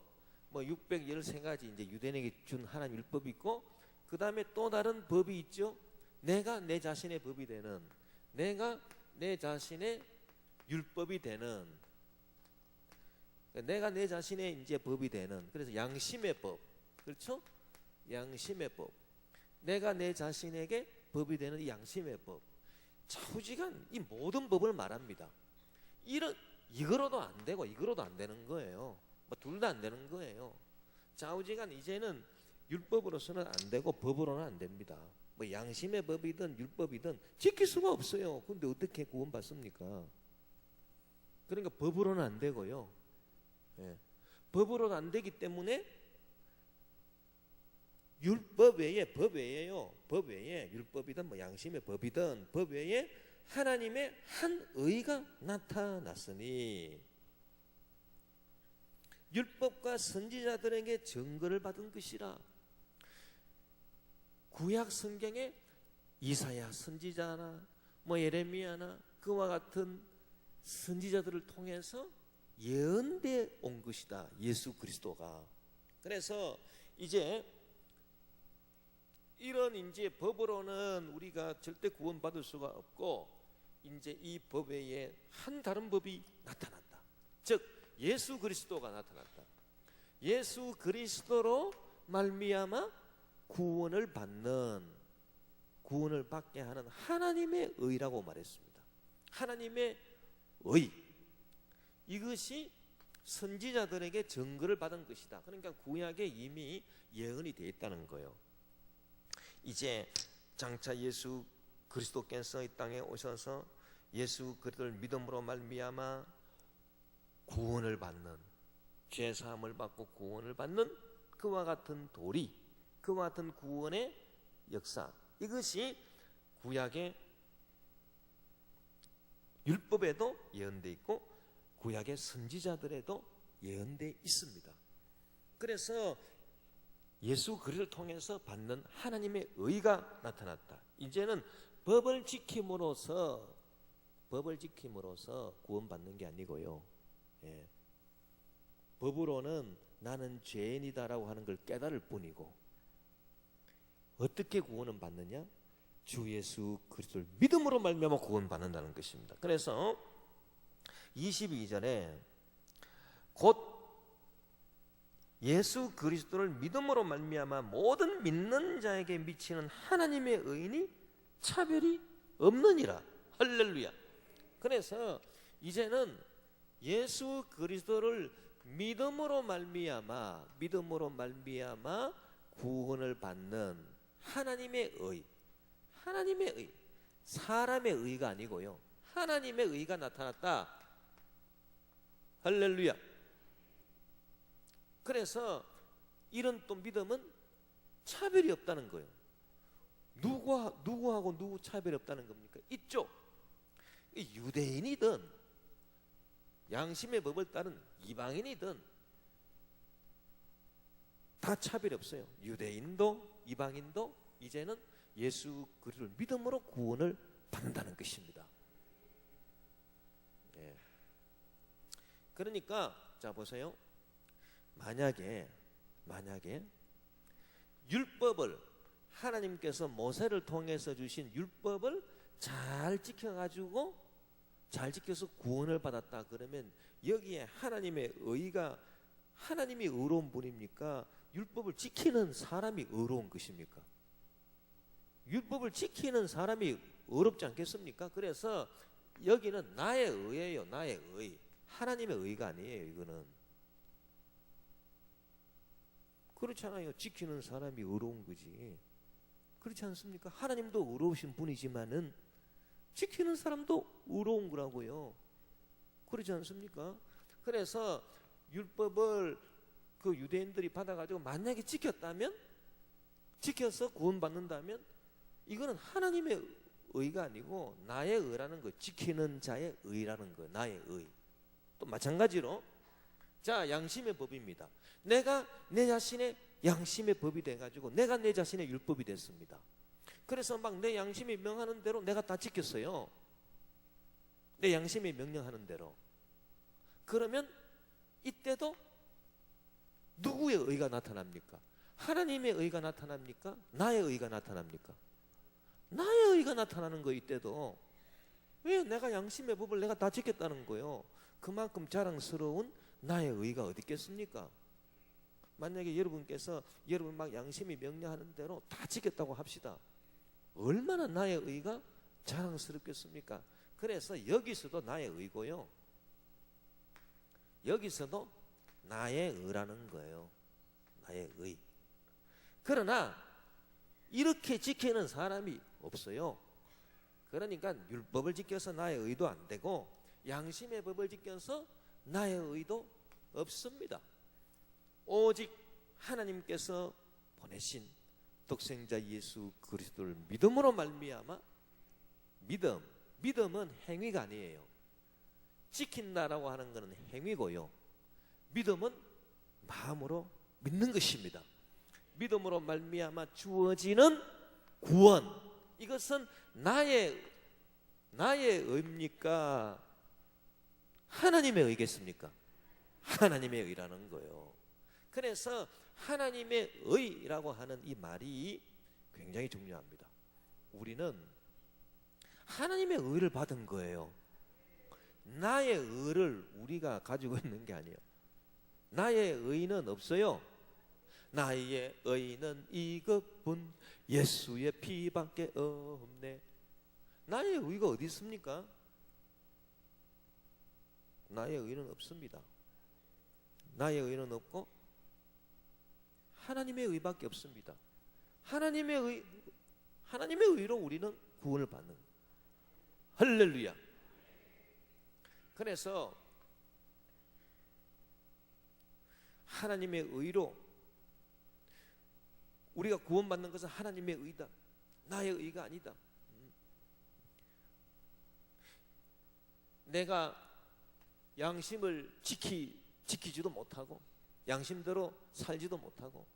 뭐 613가지 이제 유대인에게 준 하나님 율법이 있고, 그 다음에 또 다른 법이 있죠. 내가 내 자신의 법이 되는, 내가 내 자신의 율법이 되는, 내가 내 자신의 이제 법이 되는, 그래서 양심의 법, 그렇죠? 양심의 법, 내가 내 자신에게 법이 되는 양심의 법. 좌우지간 이 모든 법을 말합니다. 이거로도 안 되고 이거로도 안 되는 거예요. 뭐 둘 다 안 되는 거예요. 좌우지간 이제는 율법으로서는 안 되고 법으로는 안 됩니다. 뭐 양심의 법이든 율법이든 지킬 수가 없어요. 근데 어떻게 구원받습니까? 그러니까 법으로는 안 되고요. 법으로는 안 되기 때문에 율법 외에, 법 외에요. 법 외에 율법이든 뭐 양심의 법이든 법 외에 하나님의 한 의가 나타났으니, 율법과 선지자들에게 증거를 받은 것이라. 구약 성경에 이사야 선지자나 뭐 예레미야나 그와 같은 선지자들을 통해서 예언되어 온 것이다. 예수 그리스도가. 그래서 이제 이런 이제 법으로는 우리가 절대 구원받을 수가 없고, 이제 이 법 외에 한 다른 법이 나타났다. 즉 예수 그리스도가 나타났다. 예수 그리스도로 말미암아 구원을 받게 하는 하나님의 의라고 말했습니다. 하나님의 의, 이것이 선지자들에게 증거를 받은 것이다. 그러니까 구약에 이미 예언이 되어 있다는 거예요. 이제 장차 예수 그리스도께서 이 땅에 오셔서 예수 그리스도를 믿음으로 말미암아 구원을 받는, 죄 사함을 받고 구원을 받는 그와 같은 도리, 그와 같은 구원의 역사, 이것이 구약의 율법에도 예언되어 있고 구약의 선지자들에도 예언되어 있습니다. 그래서 예수 그리스도를 통해서 받는 하나님의 의가 나타났다. 이제는 법을 지킴으로써 구원받는 게 아니고요. 법으로는 나는 죄인이다라고 하는 걸 깨달을 뿐이고, 어떻게 구원은 받느냐? 주 예수 그리스도를 믿음으로 말미암아 구원받는다는 것입니다. 그래서 22절에 곧 예수 그리스도를 믿음으로 말미암아 모든 믿는 자에게 미치는 하나님의 의인이 차별이 없느니라. 할렐루야. 그래서 이제는 예수 그리스도를 믿음으로 말미암아 구원을 받는 하나님의 의, 사람의 의가 아니고요, 하나님의 의가 나타났다. 할렐루야. 그래서 이런 또 믿음은 차별이 없다는 거예요. 누구하고 누구 차별이 없다는 겁니까? 있죠. 유대인이든 양심의 법을 따른 이방인이든 다 차별이 없어요. 유대인도 이방인도 이제는 예수 그리스도를 믿음으로 구원을 받는다는 것입니다. 예. 그러니까 자 보세요. 만약에 율법을, 하나님께서 모세를 통해서 주신 율법을 잘 지켜서 구원을 받았다 그러면 여기에 하나님의 의가, 하나님이 의로운 분입니까? 율법을 지키는 사람이 의로운 것입니까? 율법을 지키는 사람이 어렵지 않겠습니까? 그래서 여기는 나의 의예요. 나의 의. 하나님의 의가 아니에요. 이거는 그렇잖아요. 지키는 사람이 의로운 거지. 그렇지 않습니까? 하나님도 의로우신 분이지만은 지키는 사람도 의로운 거라고요. 그렇지 않습니까? 그래서 율법을 그 유대인들이 받아가지고 만약에 지켜서 구원받는다면 이거는 하나님의 의가 아니고 나의 의라는 거, 지키는 자의 의라는 거, 나의 의. 또 마찬가지로 자, 양심의 법입니다. 내가 내 자신의 양심의 법이 돼가지고 내가 내 자신의 율법이 됐습니다. 그래서 막 내 양심이 명하는 대로 내가 다 지켰어요. 내 양심이 명령하는 대로. 그러면 이때도 누구의 의가 나타납니까? 하나님의 의가 나타납니까? 나의 의가 나타납니까? 나의 의가 나타나는 거. 이때도 왜? 내가 양심의 법을 내가 다 지켰다는 거예요. 그만큼 자랑스러운 나의 의가 어디 있겠습니까? 만약에 여러분께서 여러분 막 양심이 명령하는 대로 다 지켰다고 합시다. 얼마나 나의 의가 자랑스럽겠습니까? 그래서 여기서도 나의 의고요, 여기서도 나의 의라는 거예요. 나의 의. 그러나 이렇게 지키는 사람이 없어요. 그러니까 율법을 지켜서 나의 의도 안 되고 양심의 법을 지켜서 나의 의도 없습니다. 오직 하나님께서 보내신 독생자 예수 그리스도를 믿음으로 말미암아, 믿음은 행위가 아니에요. 지킨다라고 하는 것은 행위고요, 믿음은 마음으로 믿는 것입니다. 믿음으로 말미암아 주어지는 구원, 이것은 나의 의입니까? 하나님의 의겠습니까? 하나님의 의라는 거예요. 그래서 하나님의 의라고 하는 이 말이 굉장히 중요합니다. 우리는 하나님의 의를 받은 거예요. 나의 의를 우리가 가지고 있는 게 아니에요. 나의 의는 없어요. 나의 의는 이것뿐 예수의 피밖에 없네. 나의 의가 어디 있습니까? 나의 의는 없습니다. 나의 의는 없고 하나님의 의밖에 없습니다. 하나님의 의로 우리는 구원을 받는 거예요. 할렐루야. 그래서 하나님의 의로 우리가 구원받는 것은 하나님의 의다. 나의 의가 아니다. 내가 양심을 지키지도 못하고 양심대로 살지도 못하고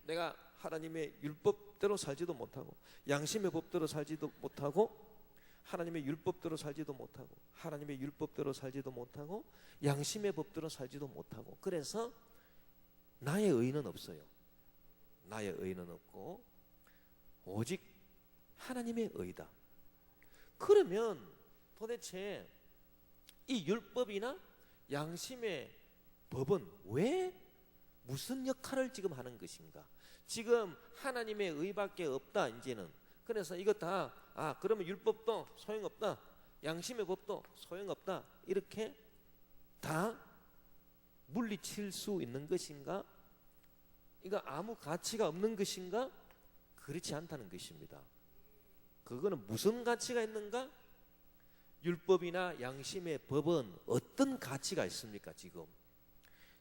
내가 하나님의 율법대로 살지도 못하고 양심의 법대로 살지도 못하고 하나님의 율법대로 살지도 못하고 하나님의 율법대로 살지도 못하고 양심의 법대로 살지도 못하고 그래서 나의 의는 없어요. 나의 의는 없고 오직 하나님의 의다. 그러면 도대체 이 율법이나 양심의 법은 왜 무슨 역할을 지금 하는 것인가? 지금 하나님의 의밖에 없다 이제는. 그래서 이거 다 그러면 율법도 소용없다, 양심의 법도 소용없다, 이렇게 다 물리칠 수 있는 것인가? 이거 아무 가치가 없는 것인가? 그렇지 않다는 것입니다. 그거는 무슨 가치가 있는가? 율법이나 양심의 법은 어떤 가치가 있습니까? 지금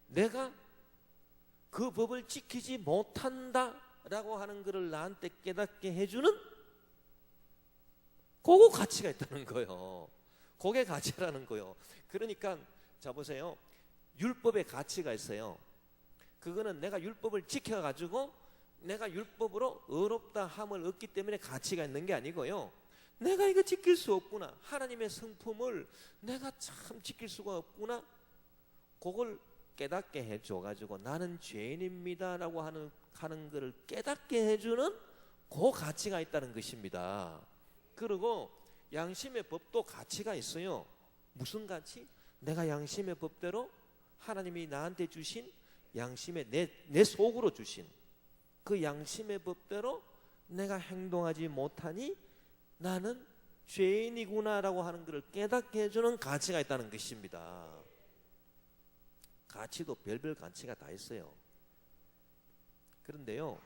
내가 그 법을 지키지 못한다라고 하는 것을 나한테 깨닫게 해주는 그거 가치가 있다는 거예요. 그게 가치라는 거예요. 그러니까 자 보세요. 율법의 가치가 있어요. 그거는 내가 율법을 지켜가지고 내가 율법으로 의롭다 함을 얻기 때문에 가치가 있는 게 아니고요. 내가 이거 지킬 수 없구나, 하나님의 성품을 내가 참 지킬 수가 없구나, 그걸 깨닫게 해줘가지고 나는 죄인입니다 라고 하는 것을 깨닫게 해주는 그 가치가 있다는 것입니다. 그리고 양심의 법도 가치가 있어요. 무슨 가치? 내가 양심의 법대로 하나님이 나한테 주신 양심의 내 속으로 주신 그 양심의 법대로 내가 행동하지 못하니 나는 죄인이구나라고 하는 것을 깨닫게 해주는 가치가 있다는 것입니다. 가치도 별별 가치가 다 있어요. 그런데요,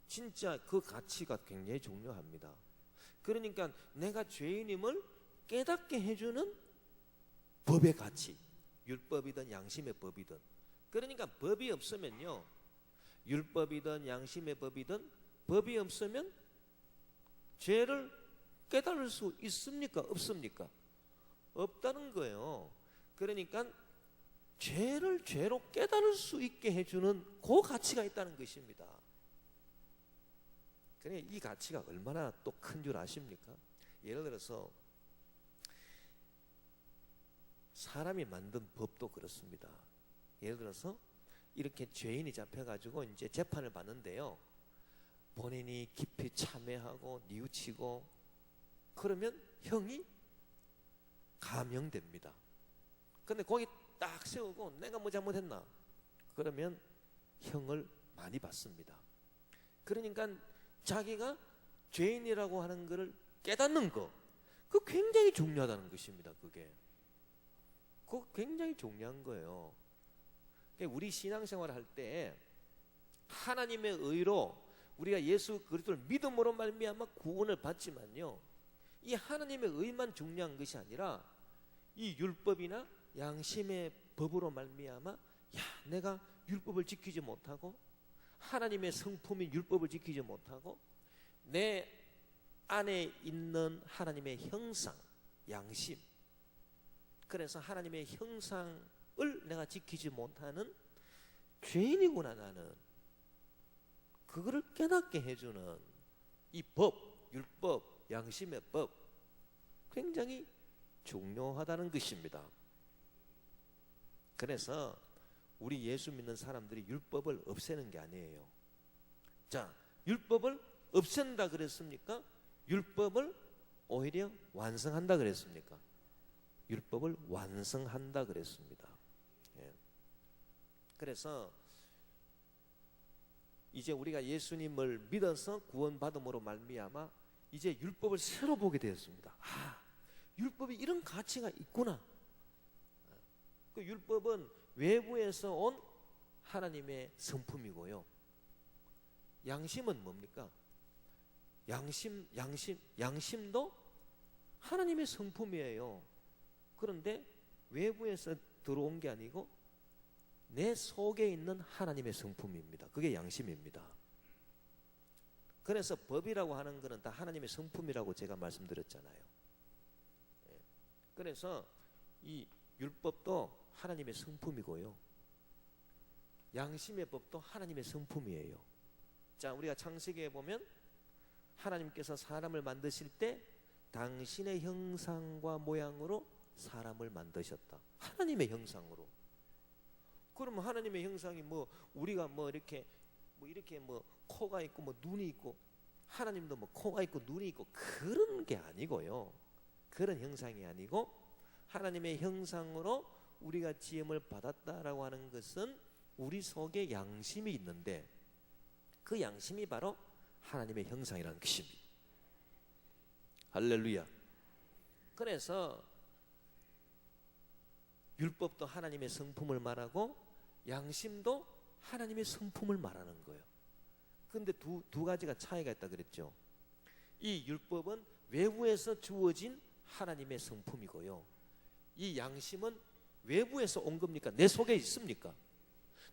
진짜 그 가치가 굉장히 중요합니다. 그러니까 내가 죄인임을 깨닫게 해주는 법의 가치, 율법이든 양심의 법이든. 그러니까 법이 없으면요, 율법이든 양심의 법이든 법이 없으면 죄를 깨달을 수 있습니까? 없습니까? 없다는 거예요. 그러니까 죄를 죄로 깨달을 수 있게 해주는 그 가치가 있다는 것입니다. 그러니까 이 가치가 얼마나 또 큰 줄 아십니까? 예를 들어서 사람이 만든 법도 그렇습니다. 예를 들어서 이렇게 죄인이 잡혀가지고 이제 재판을 받는데요, 본인이 깊이 참회하고 뉘우치고 그러면 형이 감형됩니다. 근데 거기 딱 세우고 내가 뭐 잘못했나? 그러면 형을 많이 받습니다. 그러니까 자기가 죄인이라고 하는 것을 깨닫는 거, 그거 굉장히 중요하다는 것입니다. 그거 굉장히 중요한 거예요. 우리 신앙생활을 할 때 하나님의 의로 우리가 예수 그리스도를 믿음으로 말미암아 구원을 받지만요, 이 하나님의 의만 중요한 것이 아니라 이 율법이나 양심의 법으로 말미암아 내가 율법을 지키지 못하고 하나님의 성품인 율법을 지키지 못하고 내 안에 있는 하나님의 형상, 양심, 그래서 하나님의 형상을 내가 지키지 못하는 죄인이구나 나는, 그거를 깨닫게 해주는 이 법, 율법, 양심의 법, 굉장히 중요하다는 것입니다. 그래서 우리 예수 믿는 사람들이 율법을 없애는 게 아니에요. 자, 율법을 없앤다 그랬습니까? 율법을 오히려 완성한다 그랬습니까? 율법을 완성한다 그랬습니다. 예. 그래서 이제 우리가 예수님을 믿어서 구원받음으로 말미암아 이제 율법을 새로 보게 되었습니다. 율법이 이런 가치가 있구나. 그 율법은 외부에서 온 하나님의 성품이고요. 양심은 뭡니까? 양심도 하나님의 성품이에요. 그런데 외부에서 들어온 게 아니고 내 속에 있는 하나님의 성품입니다. 그게 양심입니다. 그래서 법이라고 하는 것은 다 하나님의 성품이라고 제가 말씀드렸잖아요. 그래서 이 율법도 하나님의 성품이고요, 양심의 법도 하나님의 성품이에요. 자, 우리가 창세기에 보면 하나님께서 사람을 만드실 때 당신의 형상과 모양으로 사람을 만드셨다. 하나님의 형상으로. 그러면 하나님의 형상이 우리가 이렇게 코가 있고 눈이 있고, 하나님도 코가 있고 눈이 있고 그런 게 아니고요. 그런 형상이 아니고 하나님의 형상으로 우리가 지음을 받았다라고 하는 것은 우리 속에 양심이 있는데 그 양심이 바로 하나님의 형상이라는 것입니다. 할렐루야. 그래서 율법도 하나님의 성품을 말하고 양심도 하나님의 성품을 말하는 거예요. 그런데 두 가지가 차이가 있다 그랬죠. 이 율법은 외부에서 주어진 하나님의 성품이고요, 이 양심은 외부에서 온 겁니까? 내 속에 있습니까?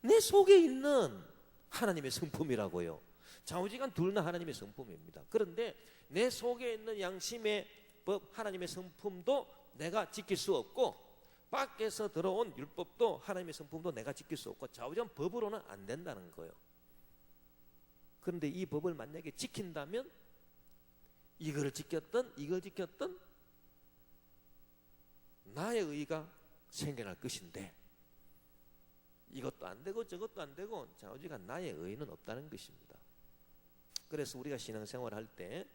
내 속에 있는 하나님의 성품이라고요. 좌우지간 둘 다 하나님의 성품입니다. 그런데 내 속에 있는 양심의 법, 하나님의 성품도 내가 지킬 수 없고, 밖에서 들어온 율법도 하나님의 성품도 내가 지킬 수 없고, 좌우지간 법으로는 안 된다는 거예요. 그런데 이 법을 만약에 지킨다면 이걸 지켰던 이걸 지켰던 나의 의가 생겨날 것인데, 이것도 안 되고 저것도 안 되고 좌우지간 나의 의는 없다는 것입니다. 그래서 우리가 신앙생활 할 때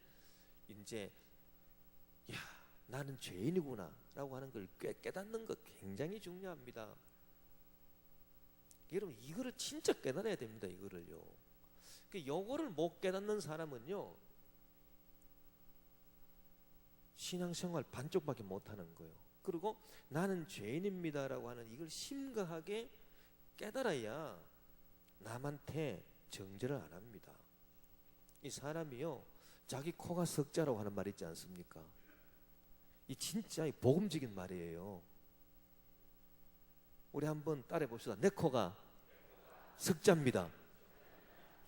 이제 야, 나는 죄인이구나 라고 하는 걸 깨닫는 것 굉장히 중요합니다. 여러분, 이거를 진짜 깨달아야 됩니다. 이거를요. 요거를 못 깨닫는 사람은요, 신앙생활 반쪽밖에 못하는 거예요. 그리고 나는 죄인입니다라고 하는 이걸 심각하게 깨달아야 남한테 정죄를 안 합니다. 이 사람이요, 자기 코가 석자라고 하는 말 있지 않습니까? 이 진짜 복음적인 말이에요. 우리 한번 따라해 봅시다. 내 코가 석자입니다.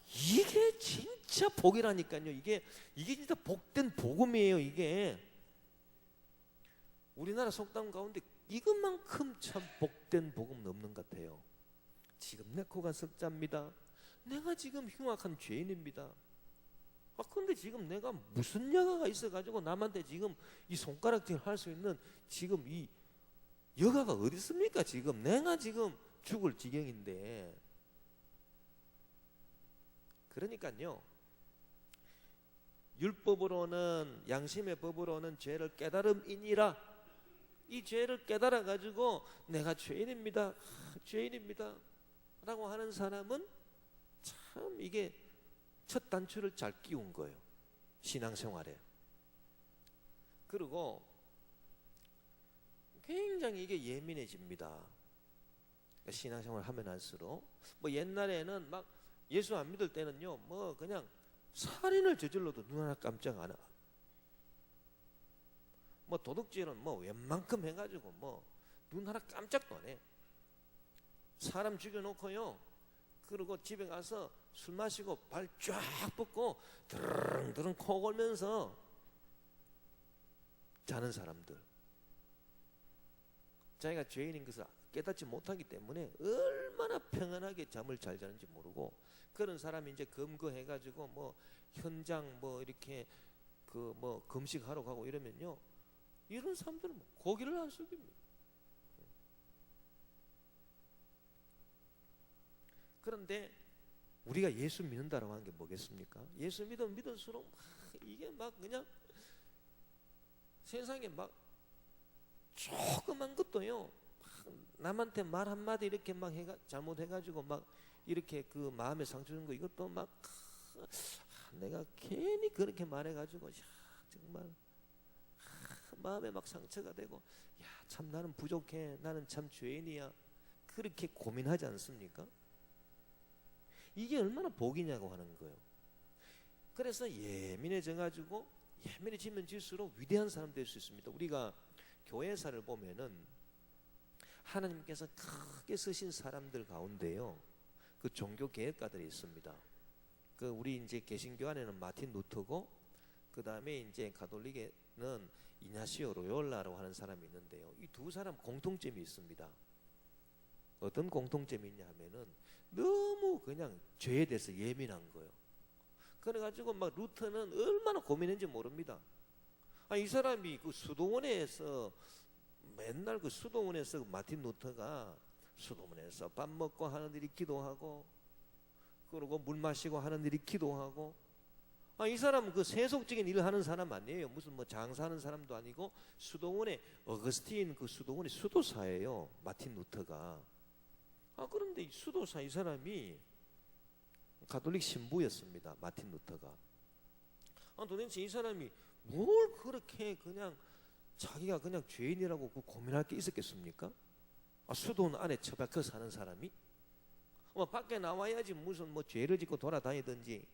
이게 진짜 복이라니까요. 이게 진짜 복된 복음이에요. 이게 우리나라 속담 가운데 이것만큼 참 복된 복음은 없는 것 같아요. 지금 내 코가 석자입니다. 내가 지금 흉악한 죄인입니다. 그런데 지금 내가 무슨 여가가 있어가지고 남한테 지금 이 손가락질 할 수 있는 지금 이 여가가 어디 있습니까? 지금 내가 지금 죽을 지경인데. 그러니까요, 율법으로는, 양심의 법으로는 죄를 깨달음이니라. 이 죄를 깨달아 가지고 내가 죄인입니다, 죄인입니다 라고 하는 사람은 참 이게 첫 단추를 잘 끼운 거예요, 신앙생활에. 그리고 굉장히 이게 예민해집니다. 신앙생활 하면 할수록. 뭐 옛날에는 막 예수 안 믿을 때는요, 뭐 그냥 살인을 저질러도 눈 하나 깜짝 안 해. 뭐 도둑질은 뭐 웬만큼 해가지고 뭐 눈 하나 깜짝도 안 해. 사람 죽여놓고요, 그리고 집에 가서 술 마시고 발 쫙 뻗고 드릉드릉 코 골면서 자는 사람들, 자기가 죄인인 것을 깨닫지 못하기 때문에 얼마나 평안하게 잠을 잘 자는지 모르고, 그런 사람이 이제 검거해가지고 뭐 현장 뭐 이렇게 그 뭐 금식하러 가고 이러면요, 이런 사람들은 뭐 고기를 안 숙입니다. 그런데 우리가 예수 믿는다라고 하는 게 뭐겠습니까? 예수 믿을수록 막 이게 막 그냥 세상에 막 조그만 것도요, 막 남한테 말 한마디 이렇게 막 잘못해가지고 막 이렇게 그 마음에 상처 주는 거, 이것도 막 내가 괜히 그렇게 말해가지고 정말 마음에 막 상처가 되고, 참 나는 부족해, 나는 참 죄인이야, 그렇게 고민하지 않습니까? 이게 얼마나 복이냐고 하는 거예요. 그래서 예민해져가지고, 예민해지면 질수록 위대한 사람 될 수 있습니다. 우리가 교회사를 보면은 하나님께서 크게 쓰신 사람들 가운데요, 그 종교 개혁가들이 있습니다. 그 우리 이제 개신교 안에는 마틴 루터고, 그 다음에 이제 가톨릭에는 이냐시오 로욜라라고 하는 사람이 있는데요, 이 두 사람 공통점이 있습니다. 어떤 공통점이 있냐 하면은 너무 그냥 죄에 대해서 예민한 거예요. 그래가지고 막 루터는 얼마나 고민했는지 모릅니다. 이 사람이 그 수도원에서 맨날 그 수도원에서 마틴 루터가 수도원에서 밥 먹고 하는 일이 기도하고, 그리고 물 마시고 하는 일이 기도하고. 이 사람은 그 세속적인 일을 하는 사람 아니에요. 무슨 뭐 장사하는 사람도 아니고, 수도원의 어거스틴 그 수도원의 수도사예요, 마틴 루터가. 그런데 이 수도사 이 사람이 가톨릭 신부였습니다. 마틴 루터가. 도대체 이 사람이 뭘 그렇게 그냥 자기가 그냥 죄인이라고 고민할 게 있었겠습니까? 수도원 안에 처박혀 사는 사람이 밖에 나와야지 무슨 죄를 짓고 돌아다니든지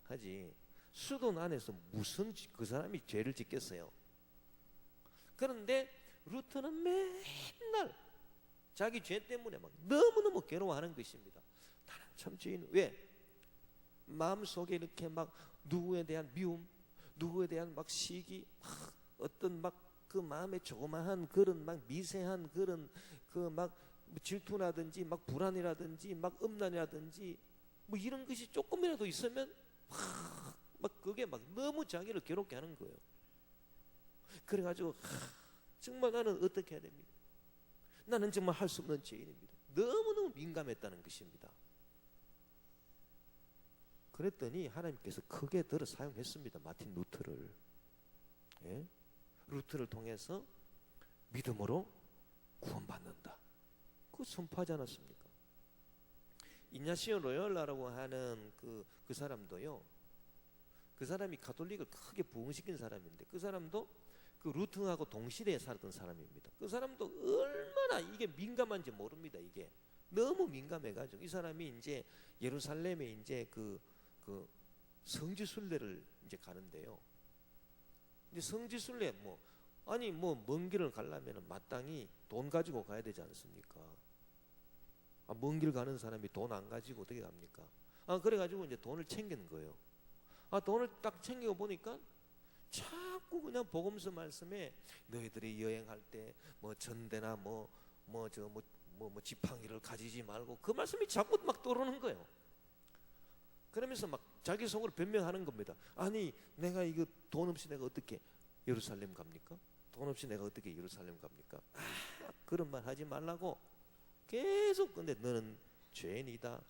하지. 수도원 안에서 무슨 그 사람이 죄를 짓겠어요? 그런데 루터는 맨날 자기 죄 때문에 막 너무너무 괴로워하는 것입니다. 나는 참 죄인. 왜? 마음속에 이렇게 막 누구에 대한 미움, 누구에 대한 막 시기, 어떤 막 그 마음에 조그마한 그런 막 미세한 그런 그 막 질투라든지 막 불안이라든지 막 음란이라든지 이런 것이 조금이라도 있으면 막 그게 막 너무 자기를 괴롭게 하는 거예요. 그래가지고 정말 나는 어떻게 해야 됩니까? 나는 정말 할 수 없는 죄인입니다. 너무너무 민감했다는 것입니다. 그랬더니 하나님께서 크게 들어 사용했습니다. 마틴 루터를. 예? 루터를 통해서 믿음으로 구원받는다. 그거 선포하지 않았습니까? 이냐시오 로열라라고 하는 그 사람도요. 그 사람이 가톨릭을 크게 부흥시킨 사람인데 그 사람도 그 루터하고 동시대에 살았던 사람입니다. 그 사람도 얼마나 이게 민감한지 모릅니다. 이게 너무 민감해가지고 이 사람이 이제 예루살렘에 이제 그 성지 순례를 이제 가는데요. 이제 성지 순례 먼 길을 가려면 마땅히 돈 가지고 가야 되지 않습니까? 먼 길 가는 사람이 돈 안 가지고 어떻게 갑니까? 그래가지고 이제 돈을 챙기는 거예요. 돈을 딱 챙겨 보니까 자꾸 그냥 복음서 말씀에 너희들이 여행할 때 전대나 지팡이를 가지지 말고 그 말씀이 자꾸 막 떠오르는 거예요. 그러면서 막 자기 속으로 변명하는 겁니다. 아니 내가 이거 돈 없이 내가 어떻게 예루살렘 갑니까? 돈 없이 내가 어떻게 예루살렘 갑니까? 그런 말 하지 말라고 계속. 근데 너는 죄인이다.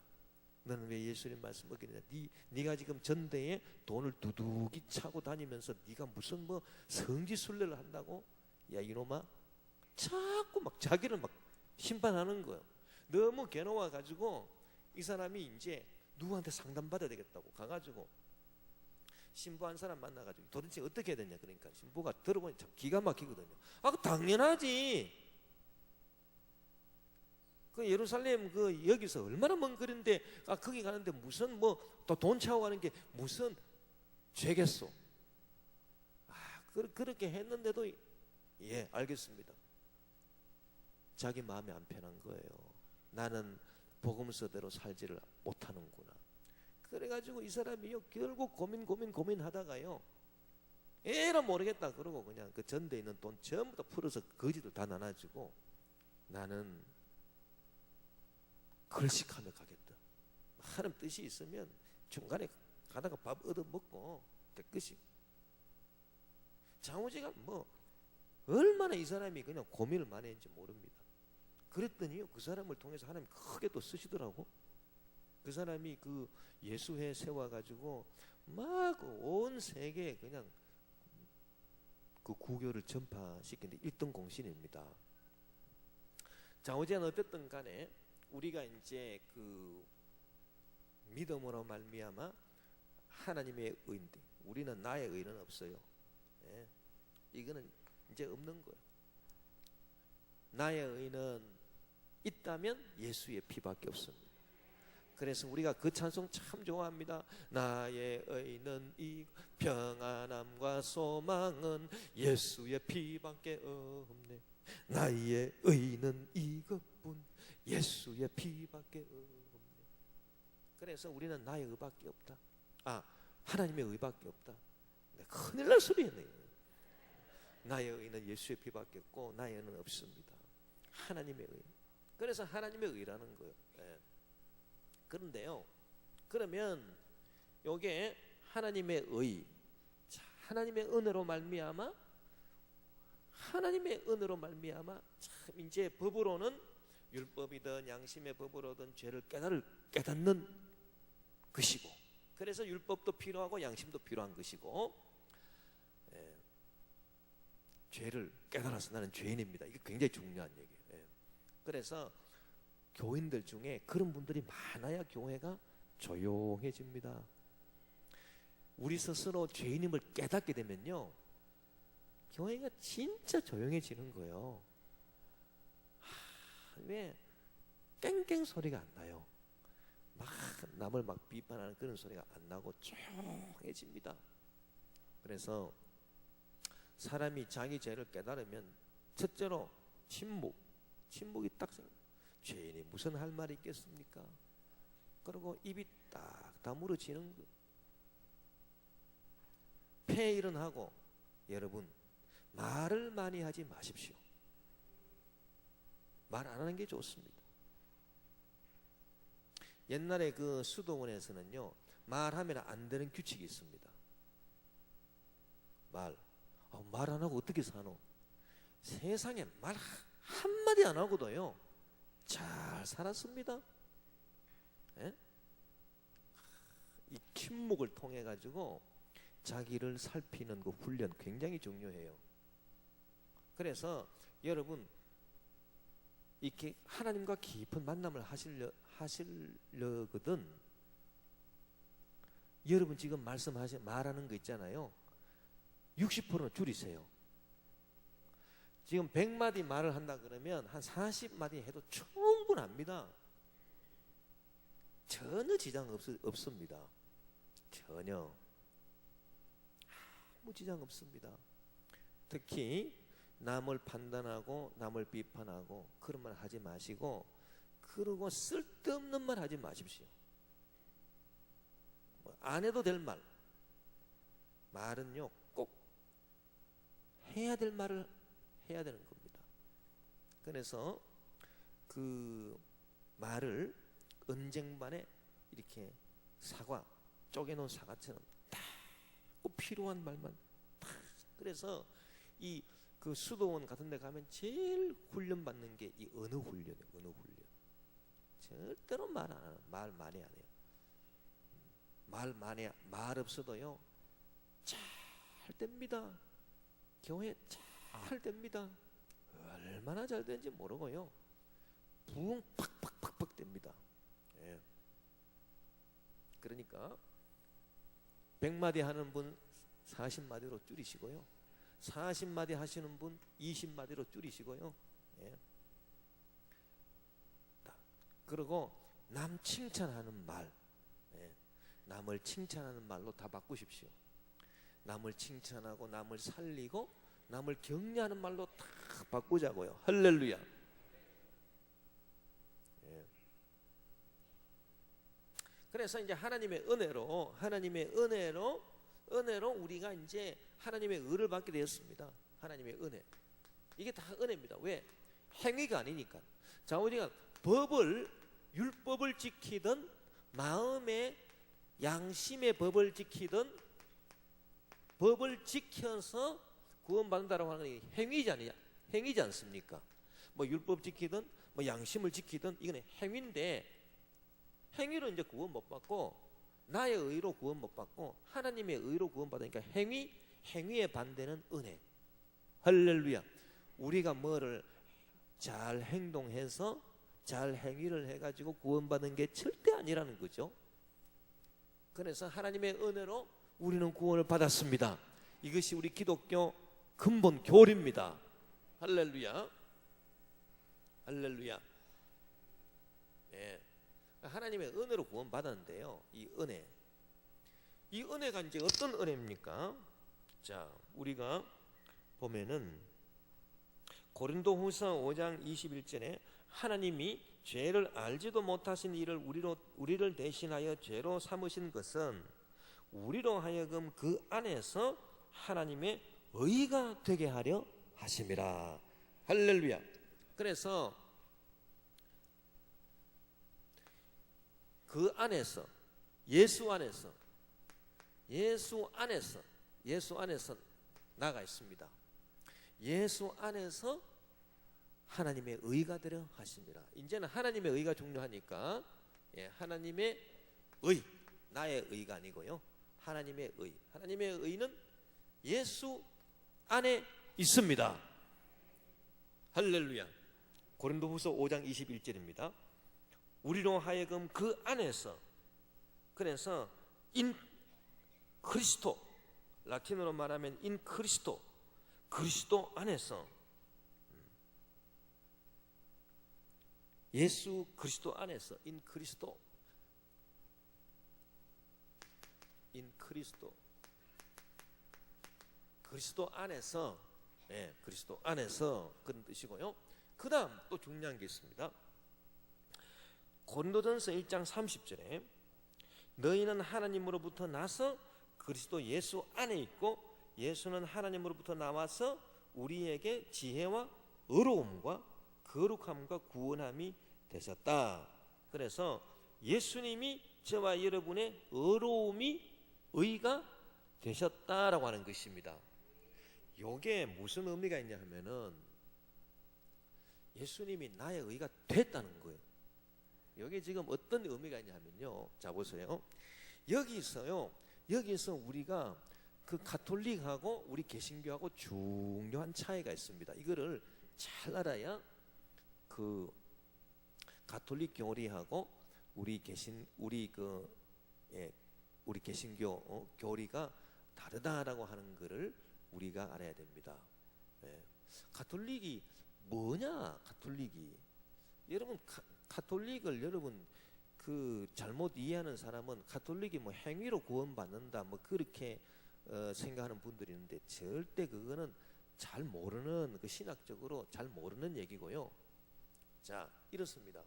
너는 왜 예수님 말씀 먹이느냐? 네가 지금 전대에 돈을 두둑이 차고 다니면서 네가 무슨 성지 순례를 한다고? 야 이놈아, 자꾸 막 자기를 막 심판하는 거예요. 너무 괴로워 가지고 이 사람이 이제 누구한테 상담받아야 되겠다고 가가지고 신부 한 사람 만나가지고 도대체 어떻게 해야 되냐. 그러니까 신부가 들어보니 참 기가 막히거든요. 당연하지. 그 예루살렘 여기서 얼마나 먼 거리인데 거기 가는데 무슨 또 돈 차고 가는 게 무슨 죄겠소. 그렇게 했는데도 예 알겠습니다. 자기 마음이 안 편한 거예요. 나는 복음서대로 살지를 못하는구나. 그래가지고 이 사람이요 결국 고민하다가요 에라 모르겠다 그러고 그냥 그 전대에 있는 돈 전부 다 풀어서 거지들 다 나눠주고 나는 걸식하며 가겠다. 하나님 뜻이 있으면 중간에 가다가 밥 얻어 먹고 될 것이고. 장우재가 얼마나 이 사람이 그냥 고민을 많이 했는지 모릅니다. 그랬더니요 그 사람을 통해서 하나님 크게 또 쓰시더라고. 그 사람이 그 예수회 세워가지고 막 온 세계에 그냥 그 구교를 전파시키는 1등 공신입니다. 장우재는 어쨌든 간에 우리가 이제 그 믿음으로 말미암아 하나님의 의인데 우리는 나의 의는 없어요. 예. 이거는 이제 없는 거예요. 나의 의는 있다면 예수의 피밖에 없습니다. 그래서 우리가 그 찬송 참 좋아합니다. 나의 의는 이 평안함과 소망은 예수의 피밖에 없네. 나의 의는 이것뿐 예수의 피밖에 없네. 그래서 우리는 나의 의밖에 없다. 하나님의 의밖에 없다. 큰일 날 소리였네요. 나의 의는 예수의 피밖에 없고 나의 의는 없습니다. 하나님의 의. 그래서 하나님의 의라는 거예요. 예. 그런데요. 그러면 요게 하나님의 의. 자, 하나님의 은혜로 말미암아 참 이제 법으로는 율법이든 양심의 법으로든 죄를 깨닫는 것이고 그래서 율법도 필요하고 양심도 필요한 것이고 죄를 깨달아서 나는 죄인입니다. 이게 굉장히 중요한 얘기예요. 그래서 교인들 중에 그런 분들이 많아야 교회가 조용해집니다. 우리 스스로 죄인임을 깨닫게 되면요, 교회가 진짜 조용해지는 거예요. 왜? 깽깽 소리가 안 나요. 막 남을 막 비판하는 그런 소리가 안 나고 조용해집니다. 그래서 사람이 자기 죄를 깨달으면 첫째로 침묵이 딱 생겨요. 죄인이 무슨 할 말이 있겠습니까? 그리고 입이 딱 다물어지는 거예요. 폐일은 하고, 여러분 말을 많이 하지 마십시오. 말 안 하는 게 좋습니다. 옛날에 그 수도원에서는요, 말하면 안 되는 규칙이 있습니다. 말 안 하고 어떻게 사노? 세상에 말 한마디 안 하고도요 잘 살았습니다. 예? 이 침묵을 통해 가지고 자기를 살피는 그 훈련 굉장히 중요해요. 그래서 여러분 이렇게 하나님과 깊은 만남을 하시려거든 여러분 지금 말하는 거 있잖아요. 60%는 줄이세요. 지금 100마디 말을 한다 그러면 한 40마디 해도 충분합니다. 전혀 지장 없습니다. 전혀 아무 지장 없습니다. 특히 남을 판단하고 남을 비판하고 그런 말 하지 마시고, 그러고 쓸데없는 말 하지 마십시오. 안 해도 될 말은요 꼭 해야 될 말을 해야 되는 겁니다. 그래서 그 말을 언쟁반에 이렇게 쪼개놓은 사과처럼 딱 꼭 필요한 말만 딱. 그래서 이 그 수도원 같은 데 가면 제일 훈련받는 게 이 언어 훈련이에요. 언어 훈련. 절대로 말 많이 안 해요. 말 없어도요 잘 됩니다. 교회 잘 됩니다. 얼마나 잘 되는지 모르고요 부흥 팍팍팍팍 됩니다. 예. 그러니까 100마디 하는 분 40마디로 줄이시고요, 40마디 하시는 분 20마디로 줄이시고요. 예. 그리고 남 칭찬하는 말, 예. 남을 칭찬하는 말로 다 바꾸십시오. 남을 칭찬하고 남을 살리고 남을 격려하는 말로 다 바꾸자고요. 할렐루야. 예. 그래서 이제 하나님의 은혜로 우리가 이제 하나님의 의를 받게 되었습니다. 하나님의 은혜. 이게 다 은혜입니다. 왜? 행위가 아니니까. 자, 우리가 율법을 지키든 마음의 양심의 법을 지키든 법을 지켜서 구원받는다라고 하는 게 행위지 않습니까? 뭐 율법 지키든 뭐 양심을 지키든 이거는 행위인데, 행위로 이제 구원 못 받고 나의 의로 구원 못 받고 하나님의 의로 구원 받으니까 행위의 반대는 은혜. 할렐루야. 우리가 뭐를 잘 행동해서 잘 행위를 해가지고 구원받는 게 절대 아니라는 거죠. 그래서 하나님의 은혜로 우리는 구원을 받았습니다. 이것이 우리 기독교 근본 교리입니다. 할렐루야. 할렐루야. 예. 하나님의 은혜로 구원받았는데요, 이 은혜가 이제 어떤 은혜입니까? 자, 우리가 보면은 고린도후서 5장 21절에 하나님이 죄를 알지도 못하신 이를 우리를 대신하여 죄로 삼으신 것은 우리로 하여금 그 안에서 하나님의 의가 되게 하려 하심이라. 할렐루야. 그래서 그 안에서 예수 안에서 나가 있습니다. 예수 안에서 하나님의 의가 되려 하심이라. 이제는 하나님의 의가 중요하니까, 예, 하나님의 의, 나의 의가 아니고요, 하나님의 의는 예수 안에 있습니다. 할렐루야. 고린도후서 5장 21절입니다. 우리로 하여금 그 안에서, 그래서 인 크리스토, 라틴어로 말하면 인 크리스토, 그리스도 안에서, 예수 그리스도 안에서, 인 크리스토, 인 크리스토, 그리스도 안에서, 그리스도 안에서, 그런 뜻이고요. 그 다음 또 중요한 게 있습니다. 고린도전서 1장 30절에 너희는 하나님으로부터 나서 그리스도 예수 안에 있고 예수는 하나님으로부터 나와서 우리에게 지혜와 의로움과 거룩함과 구원함이 되셨다. 그래서 예수님이 저와 여러분의 의로움이, 의가 되셨다라고 하는 것입니다. 이게 무슨 의미가 있냐 하면은 예수님이 나의 의가 됐다는 거예요. 여기 지금 어떤 의미가 있냐 하면요, 자 보세요. 여기서 우리가 그 가톨릭하고 우리 개신교하고 중요한 차이가 있습니다. 이거를 잘 알아야 그 가톨릭 교리하고 우리 개신교 교리가 다르다라고 하는 것을 우리가 알아야 됩니다. 가톨릭이 뭐냐? 여러분, 가톨릭을 여러분 그 잘못 이해하는 사람은 가톨릭이 뭐 행위로 구원받는다 뭐 그렇게 생각하는 분들이 있는데, 절대 그거는 잘 모르는, 그 신학적으로 잘 모르는 얘기고요. 자, 이렇습니다.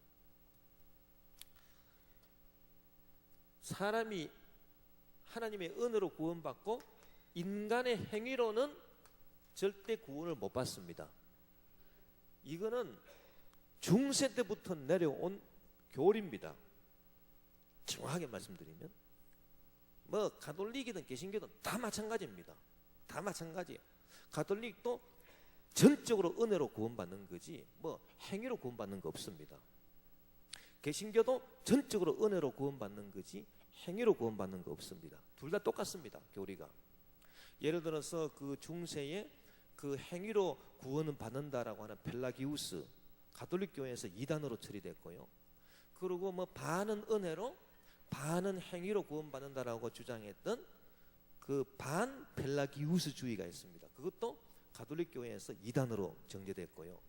사람이 하나님의 은혜로 구원받고 인간의 행위로는 절대 구원을 못 받습니다. 이거는 중세 때부터 내려온 교리입니다. 정확하게 말씀드리면 뭐 가톨릭이든 개신교든 다 마찬가지입니다. 다 마찬가지예요. 가톨릭도 전적으로 은혜로 구원받는 거지 뭐 행위로 구원받는 거 없습니다. 개신교도 전적으로 은혜로 구원받는 거지 행위로 구원받는 거 없습니다. 둘 다 똑같습니다. 교리가. 예를 들어서 그 중세에 그 행위로 구원은 받는다라고 하는 펠라기우스, 가톨릭 교회에서 이단으로 처리됐고요. 그리고 뭐 반은 은혜로 반은 행위로 구원받는다라고 주장했던 그 반 펠라기우스주의가 있습니다. 그것도 가톨릭 교회에서 이단으로 정죄됐고요.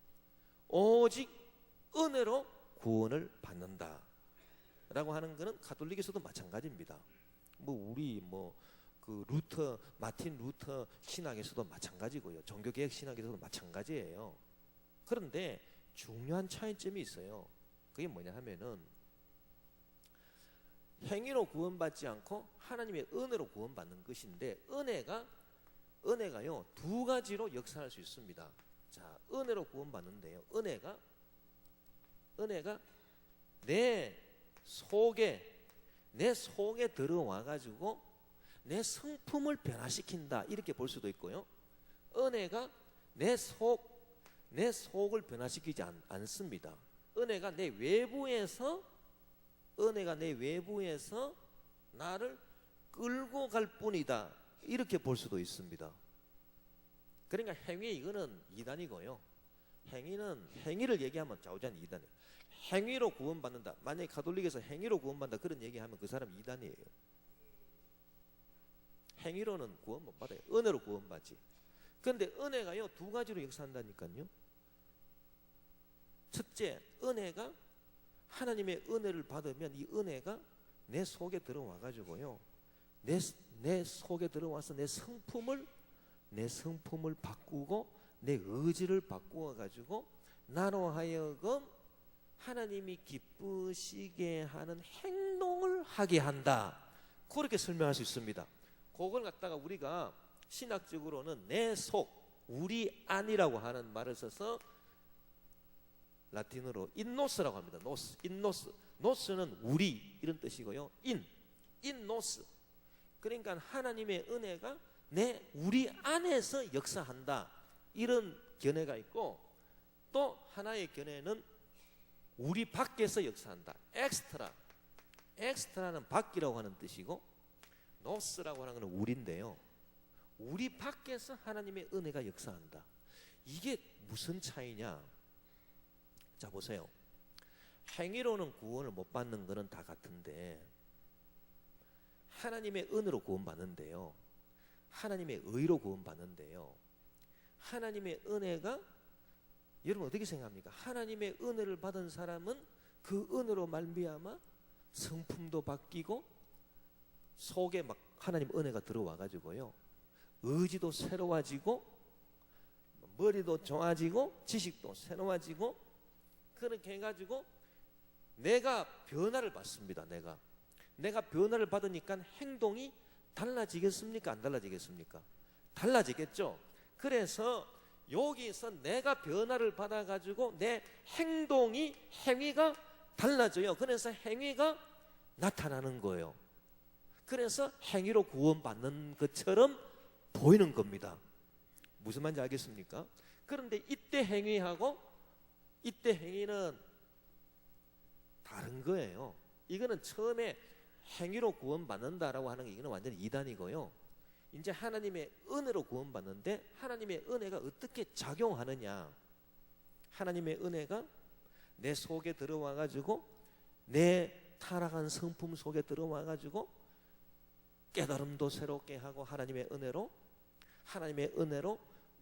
오직 은혜로 구원을 받는다라고 하는 것은 가톨릭에서도 마찬가지입니다. 뭐 우리 그 마틴 루터 신학에서도 마찬가지고요. 종교개혁 신학에서도 마찬가지예요. 그런데 중요한 차이점이 있어요. 그게 뭐냐 하면은 행위로 구원받지 않고 하나님의 은혜로 구원받는 것인데, 은혜가요 두 가지로 역사할 수 있습니다. 자, 은혜로 구원받는데요, 은혜가 내 속에 들어와 가지고 내 성품을 변화시킨다, 이렇게 볼 수도 있고요. 은혜가 내 속을 변화시키지 않습니다. 은혜가 내 외부에서 나를 끌고 갈 뿐이다, 이렇게 볼 수도 있습니다. 그러니까 행위, 이거는 이단이고요. 행위를 얘기하면 좌우자는 이단이에요. 행위로 구원받는다, 만약에 가톨릭에서 행위로 구원받는다 그런 얘기하면 그 사람 이단이에요. 행위로는 구원 못 받아요. 은혜로 구원받지. 그런데 은혜가요 두 가지로 역사한다니까요. 첫째, 은혜가 하나님의 은혜를 받으면 이 은혜가 내 속에 들어와 가지고요, 내 속에 들어와서 내 성품을 바꾸고 내 의지를 바꾸어 가지고 나로 하여금 하나님이 기쁘시게 하는 행동을 하게 한다, 그렇게 설명할 수 있습니다. 그걸 갖다가 우리가 신학적으로는 내 속, 우리 안이라고 하는 말을 써서 라틴어로 인노스라고 합니다. 노스는 우리, 이런 뜻이고요. 인노스. 그러니까 하나님의 은혜가 우리 안에서 역사한다, 이런 견해가 있고, 또 하나의 견해는 우리 밖에서 역사한다. 엑스트라는 밖이라고 하는 뜻이고, 노스라고 하는 것은 우리인데요, 우리 밖에서 하나님의 은혜가 역사한다. 이게 무슨 차이냐? 자 보세요. 행위로는 구원을 못 받는 것은 다 같은데 하나님의 은혜로 구원받는데요, 하나님의 의로 구원받는데요, 하나님의 은혜가 여러분 어떻게 생각합니까? 하나님의 은혜를 받은 사람은 그 은혜로 말미암아 성품도 바뀌고 속에 막 하나님 은혜가 들어와 가지고요, 의지도 새로워지고 머리도 좋아지고 지식도 새로워지고 그렇게 해가지고 내가 변화를 받습니다. 내가 변화를 받으니까 행동이 달라지겠습니까? 안 달라지겠습니까? 달라지겠죠. 그래서 여기서 내가 변화를 받아가지고 내 행위가 달라져요. 그래서 행위가 나타나는 거예요. 그래서 행위로 구원받는 것처럼 보이는 겁니다. 무슨 말인지 알겠습니까? 그런데 이때 행위하고 이때 행위는 다른 거예요. 이거는 처음에 행위로 구원받는다라고 하는 게 이거는 완전히 이단이고요. 이제 하나님의 은혜로 구원받는데 하나님의 은혜가 어떻게 작용하느냐, 하나님의 은혜가 내 속에 들어와 가지고 내 타락한 성품 속에 들어와 가지고 깨달음도 새롭게 하고 하나님의 은혜로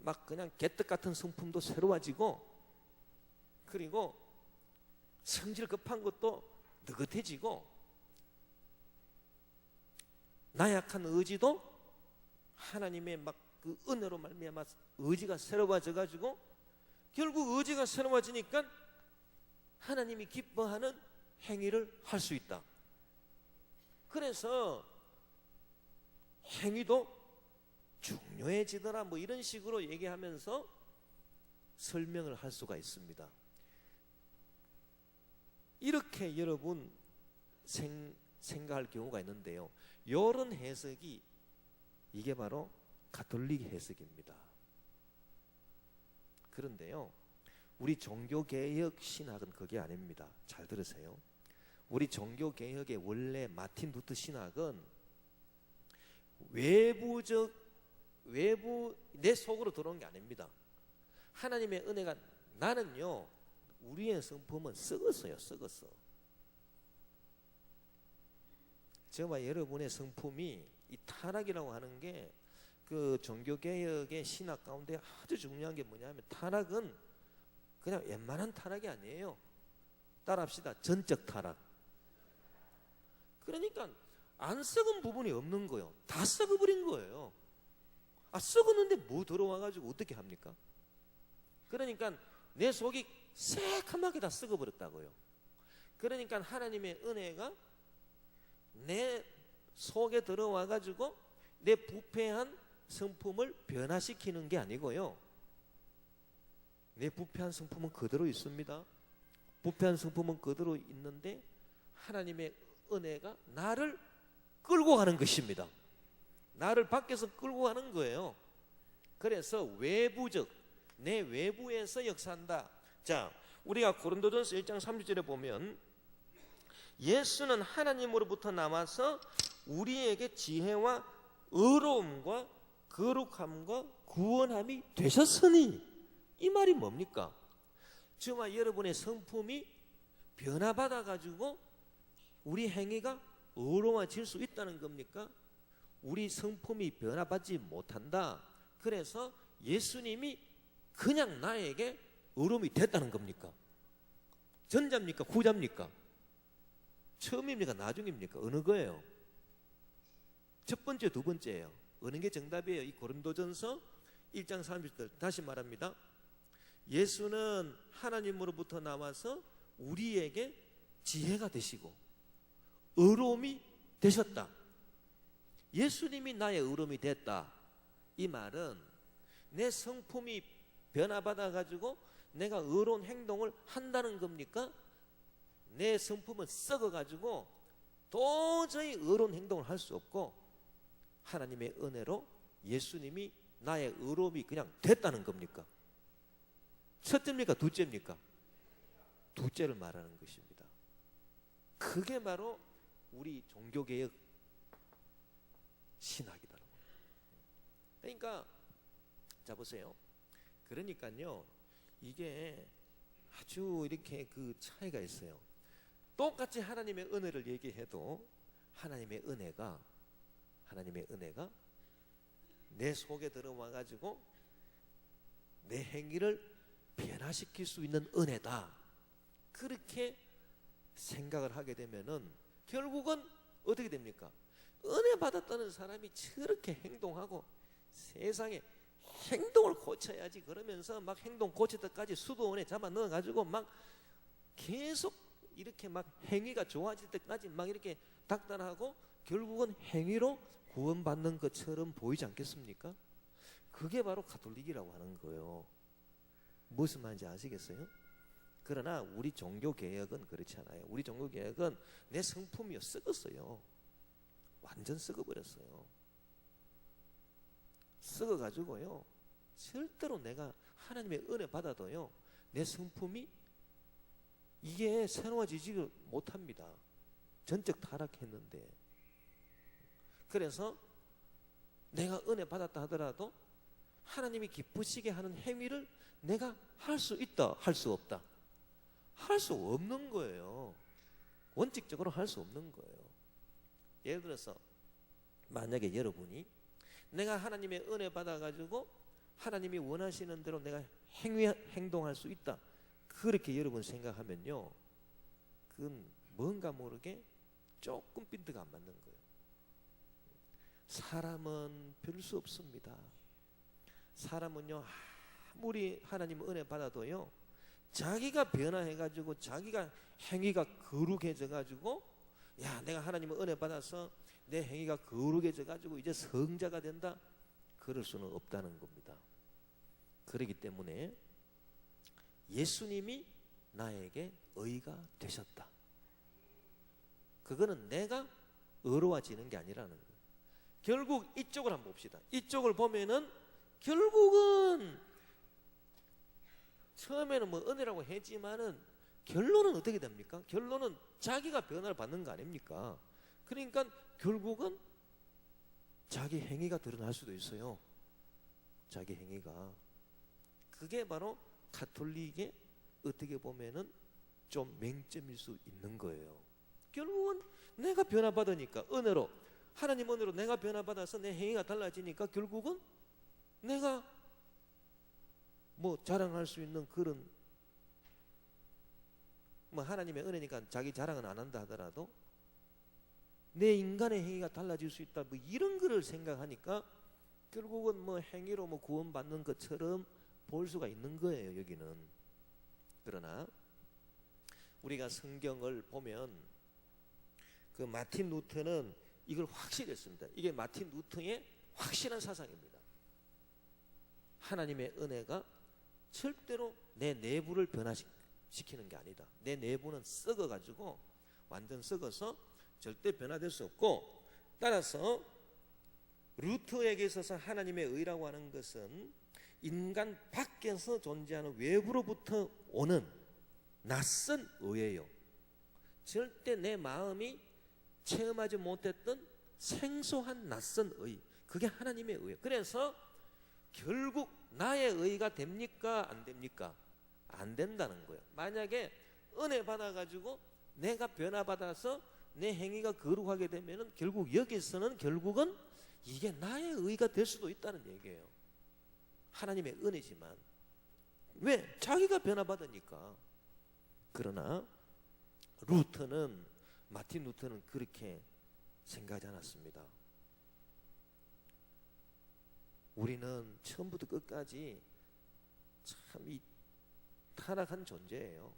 막 그냥 개떡 같은 성품도 새로워지고 그리고 성질 급한 것도 느긋해지고 나약한 의지도 하나님의 막 그 은혜로 말미암아 의지가 새로워져 가지고 결국 의지가 새로워지니까 하나님이 기뻐하는 행위를 할 수 있다. 그래서 행위도 중요해지더라 뭐 이런 식으로 얘기하면서 설명을 할 수가 있습니다. 이렇게 여러분 생각할 경우가 있는데요, 이런 해석이 이게 바로 가톨릭 해석입니다. 그런데요, 우리 종교개혁 신학은 그게 아닙니다. 잘 들으세요. 우리 종교개혁의 원래 마틴 루터 신학은 외부 내 속으로 들어온 게 아닙니다. 하나님의 은혜가 나는요, 우리의 성품은 썩었어요. 저와 여러분의 성품이 이 타락이라고 하는 게 그 종교개혁의 신학 가운데 아주 중요한 게 뭐냐면 타락은 그냥 웬만한 타락이 아니에요. 따라합시다. 전적 타락. 그러니까 안 썩은 부분이 없는 거예요. 다 썩어버린 거예요. 썩었는데 뭐 들어와가지고 어떻게 합니까? 그러니까 내 속이 새카맣게 다 썩어버렸다고요. 그러니까 하나님의 은혜가 내 속에 들어와가지고 내 부패한 성품을 변화시키는 게 아니고요, 내 부패한 성품은 그대로 있습니다. 부패한 성품은 그대로 있는데 하나님의 은혜가 나를 끌고 가는 것입니다. 나를 밖에서 끌고 가는 거예요. 그래서 내 외부에서 역사한다. 자, 우리가 고린도전서 1장 30절에 보면 예수는 하나님으로부터 나와서 우리에게 지혜와 의로움과 거룩함과 구원함이 되셨으니, 이 말이 뭡니까? 저와 여러분의 성품이 변화받아 가지고 우리 행위가 의로워질 수 있다는 겁니까? 우리 성품이 변화받지 못한다. 그래서 예수님이 그냥 나에게 의로움이 됐다는 겁니까? 전자입니까? 후자입니까? 처음입니까? 나중입니까? 어느 거예요? 첫 번째, 두 번째예요. 어느 게 정답이에요? 이 고린도전서 1장 30절 다시 말합니다. 예수는 하나님으로부터 나와서 우리에게 지혜가 되시고 의로움이 되셨다. 예수님이 나의 의로움이 됐다. 이 말은 내 성품이 변화받아 가지고 내가 의로운 행동을 한다는 겁니까? 내 성품은 썩어 가지고 도저히 의로운 행동을 할 수 없고 하나님의 은혜로 예수님이 나의 의로움이 그냥 됐다는 겁니까? 첫째입니까? 둘째입니까? 둘째를 말하는 것입니다. 그게 바로 우리 종교개혁 신학이다. 그러니까 자 보세요. 그러니까요, 이게 아주 이렇게 그 차이가 있어요. 똑같이 하나님의 은혜를 얘기해도 하나님의 은혜가 내 속에 들어와 가지고 내 행위를 변화시킬 수 있는 은혜다, 그렇게 생각을 하게 되면은 결국은 어떻게 됩니까? 은혜 받았다는 사람이 저렇게 행동하고 세상에 행동을 고쳐야지 그러면서 막 행동 고칠 때까지 수도원에 잡아 넣어 가지고 막 계속 이렇게 막 행위가 좋아질 때까지 막 이렇게 닥달하고 결국은 행위로 구원받는 것처럼 보이지 않겠습니까? 그게 바로 가톨릭이라고 하는 거예요. 무슨 말인지 아시겠어요? 그러나 우리 종교개혁은 그렇지 않아요. 우리 종교개혁은 내 성품이요 썩었어요. 완전 썩어버렸어요. 썩어가지고요 절대로 내가 하나님의 은혜 받아도요 내 성품이 이게 새로워지지 못합니다. 전적 타락했는데. 그래서 내가 은혜 받았다 하더라도 하나님이 기쁘시게 하는 행위를 내가 할 수 있다, 할 수 없다? 할 수 없는 거예요. 원칙적으로 할 수 없는 거예요. 예를 들어서 만약에 여러분이 내가 하나님의 은혜 받아가지고 하나님이 원하시는 대로 내가 행동할 수 있다, 그렇게 여러분 생각하면요 그건 뭔가 모르게 조금 핀트가 안 맞는 거예요. 사람은 별 수 없습니다. 사람은요 아무리 하나님 은혜 받아도요 자기가 변화해가지고 자기가 행위가 거룩해져가지고 야 내가 하나님 은혜 받아서 내 행위가 거룩해져가지고 이제 성자가 된다, 그럴 수는 없다는 겁니다. 그렇기 때문에 예수님이 나에게 의가 되셨다, 그거는 내가 의로워지는 게 아니라는 거예요. 결국 이쪽을 한번 봅시다. 이쪽을 보면은 결국은 처음에는 뭐 은혜라고 했지만은 결론은 어떻게 됩니까? 결론은 자기가 변화를 받는 거 아닙니까? 그러니까 결국은 자기 행위가 드러날 수도 있어요. 자기 행위가. 그게 바로 가톨릭의 어떻게 보면은 좀 맹점일 수 있는 거예요. 결국은 내가 변화받으니까, 은혜로, 하나님 은혜로 내가 변화받아서 내 행위가 달라지니까 결국은 내가 뭐 자랑할 수 있는 그런 뭐 하나님의 은혜니까 자기 자랑은 안 한다 하더라도 내 인간의 행위가 달라질 수 있다, 뭐 이런 거를 생각하니까 결국은 뭐 행위로 뭐 구원받는 것처럼 볼 수가 있는 거예요, 여기는. 그러나 우리가 성경을 보면 그 마틴 루터는 이걸 확실히 했습니다. 이게 마틴 루터의 확실한 사상입니다. 하나님의 은혜가 절대로 내 내부를 변화시키는 게 아니다. 내 내부는 썩어가지고 완전 썩어서 절대 변화될 수 없고, 따라서 루터에게 있어서 하나님의 의라고 하는 것은 인간 밖에서 존재하는 외부로부터 오는 낯선 의예요. 절대 내 마음이 체험하지 못했던 생소한 낯선 의, 그게 하나님의 의예요. 그래서 결국 나의 의가 됩니까? 안 됩니까? 안 된다는 거예요. 만약에 은혜 받아가지고 내가 변화받아서 내 행위가 거룩하게 되면은 결국 여기서는 결국은 이게 나의 의가 될 수도 있다는 얘기예요. 하나님의 은혜지만. 왜? 자기가 변화받으니까. 그러나 마틴 루터는 그렇게 생각하지 않았습니다. 우리는 처음부터 끝까지 참 이 타락한 존재예요.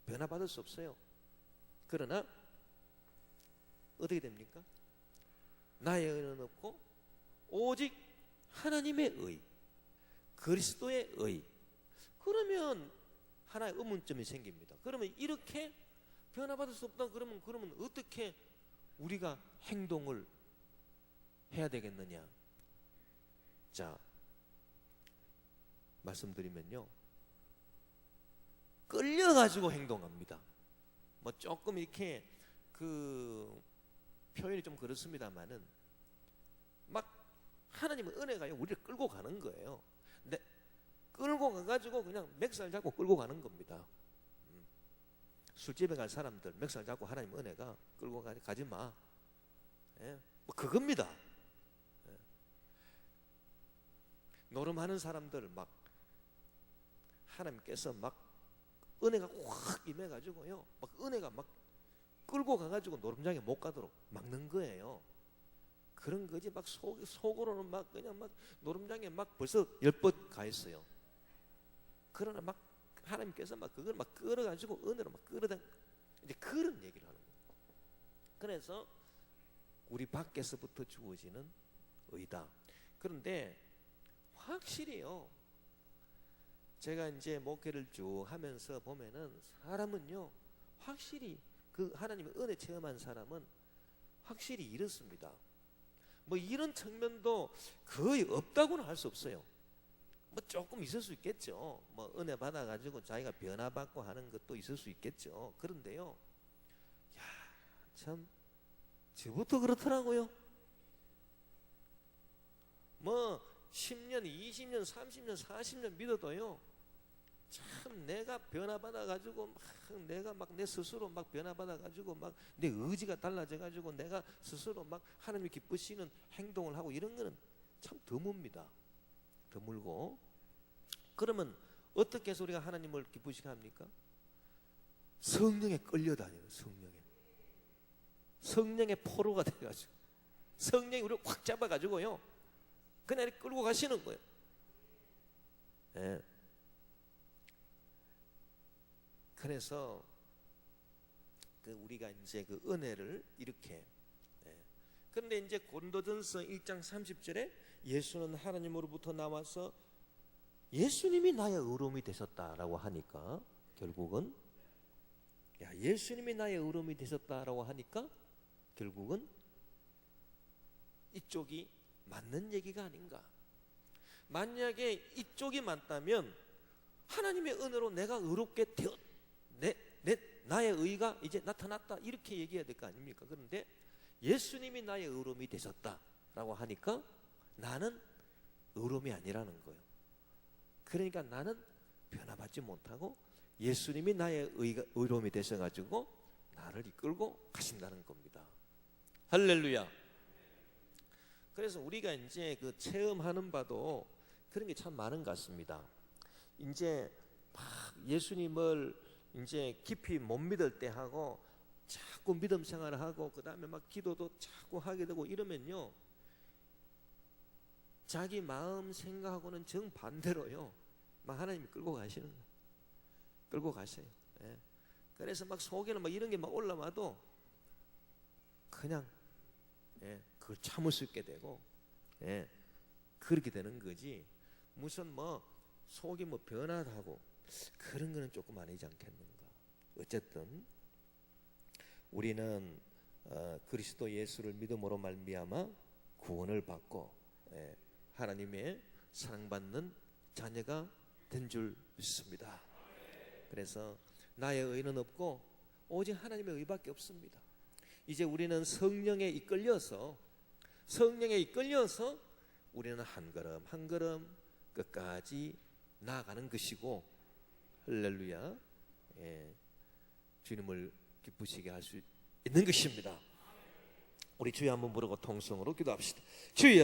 변화받을 수 없어요. 그러나 어떻게 됩니까? 나의 의는 없고 오직 하나님의 의, 그리스도의 의. 그러면 하나의 의문점이 생깁니다. 그러면 이렇게 변화받을 수 없다, 그러면 어떻게 우리가 행동을 해야 되겠느냐? 자, 말씀드리면요, 끌려가지고 행동합니다. 뭐 조금 이렇게 그 표현이 좀 그렇습니다만은 막 하나님의 은혜가요 우리를 끌고 가는 거예요. 끌고 가가지고 그냥 맥살 잡고 끌고 가는 겁니다. 술집에 갈 사람들 멱살 잡고 하나님 은혜가 끌고 가지 마. 예? 뭐 그겁니다. 예. 노름하는 사람들 막 하나님께서 막 은혜가 확 임해가지고요, 막 은혜가 막 끌고 가가지고 노름장에 못 가도록 막는 거예요. 그런 거지. 막 속으로는 막 그냥 막 노름장에 막 벌써 10번 가 있어요. 그러나 막 하나님께서 막 그걸 막 끌어가지고 은혜로 막 끌어당, 이제 그런 얘기를 하는 거예요. 그래서 우리 밖에서부터 주어지는 의다. 그런데 확실히요, 제가 이제 목회를 쭉 하면서 보면은 사람은요, 확실히 그 하나님의 은혜 체험한 사람은 확실히 이렇습니다. 뭐 이런 측면도 거의 없다고는 할 수 없어요. 뭐 조금 있을 수 있겠죠. 뭐 은혜 받아가지고 자기가 변화받고 하는 것도 있을 수 있겠죠. 그런데요, 야, 참 저부터 그렇더라고요. 뭐 10년, 20년, 30년, 40년 믿어도요, 참 내가 변화받아가지고 막 내가 막 내 스스로 막 변화받아가지고 막 내 의지가 달라져가지고 내가 스스로 막 하나님이 기쁘시는 행동을 하고 이런 거는 참 드뭅니다. 드물고. 그러면 어떻게 해서 우리가 하나님을 기쁘시게 합니까? 성령에 끌려다녀요. 성령의 포로가 돼가지고 성령이 우리를 확 잡아가지고요, 그냥 이렇게 끌고 가시는 거예요. 예. 그래서 그 우리가 이제 그 은혜를 이렇게, 예. 그런데 이제 고린도전서 1장 30절에 예수는 하나님으로부터 나와서 예수님이 나의 의로움이 되셨다라고 하니까, 결국은 예수님이 나의 의로움이 되셨다라고 하니까 결국은 이쪽이 맞는 얘기가 아닌가. 만약에 이쪽이 맞다면 하나님의 은혜로 내가 의롭게 되었, 나의 의가 이제 나타났다, 이렇게 얘기해야 될 거 아닙니까? 그런데 예수님이 나의 의로움이 되셨다라고 하니까 나는 의로움이 아니라는 거예요. 그러니까 나는 변화받지 못하고 예수님이 나의 의로움이 되셔가지고 나를 이끌고 가신다는 겁니다. 할렐루야. 그래서 우리가 이제 그 체험하는 바도 그런 게 참 많은 것 같습니다. 이제 막 예수님을 이제 깊이 못 믿을 때 하고 자꾸 믿음 생활을 하고 그 다음에 막 기도도 자꾸 하게 되고 이러면요, 자기 마음 생각하고는 정반대로요, 막 하나님이 끌고 가시는 거예요. 끌고 가세요. 예. 그래서 막 속에는 막 이런 게 막 올라와도 그냥, 예, 그걸 참을 수 있게 되고, 예, 그렇게 되는 거지. 무슨 뭐 속이 뭐 변화하고 그런 거는 조금 아니지 않겠는가. 어쨌든 우리는 그리스도 예수를 믿음으로 말미암아 구원을 받고, 예, 하나님의 사랑받는 자녀가 된 줄 믿습니다. 그래서 나의 의는 없고 오직 하나님의 의밖에 없습니다. 이제 우리는 성령에 이끌려서 우리는 한 걸음 한 걸음 끝까지 나아가는 것이고, 할렐루야, 예, 주님을 기쁘시게 할 수 있는 것입니다. 우리 주여 한번 부르고 통성으로 기도합시다. 주여.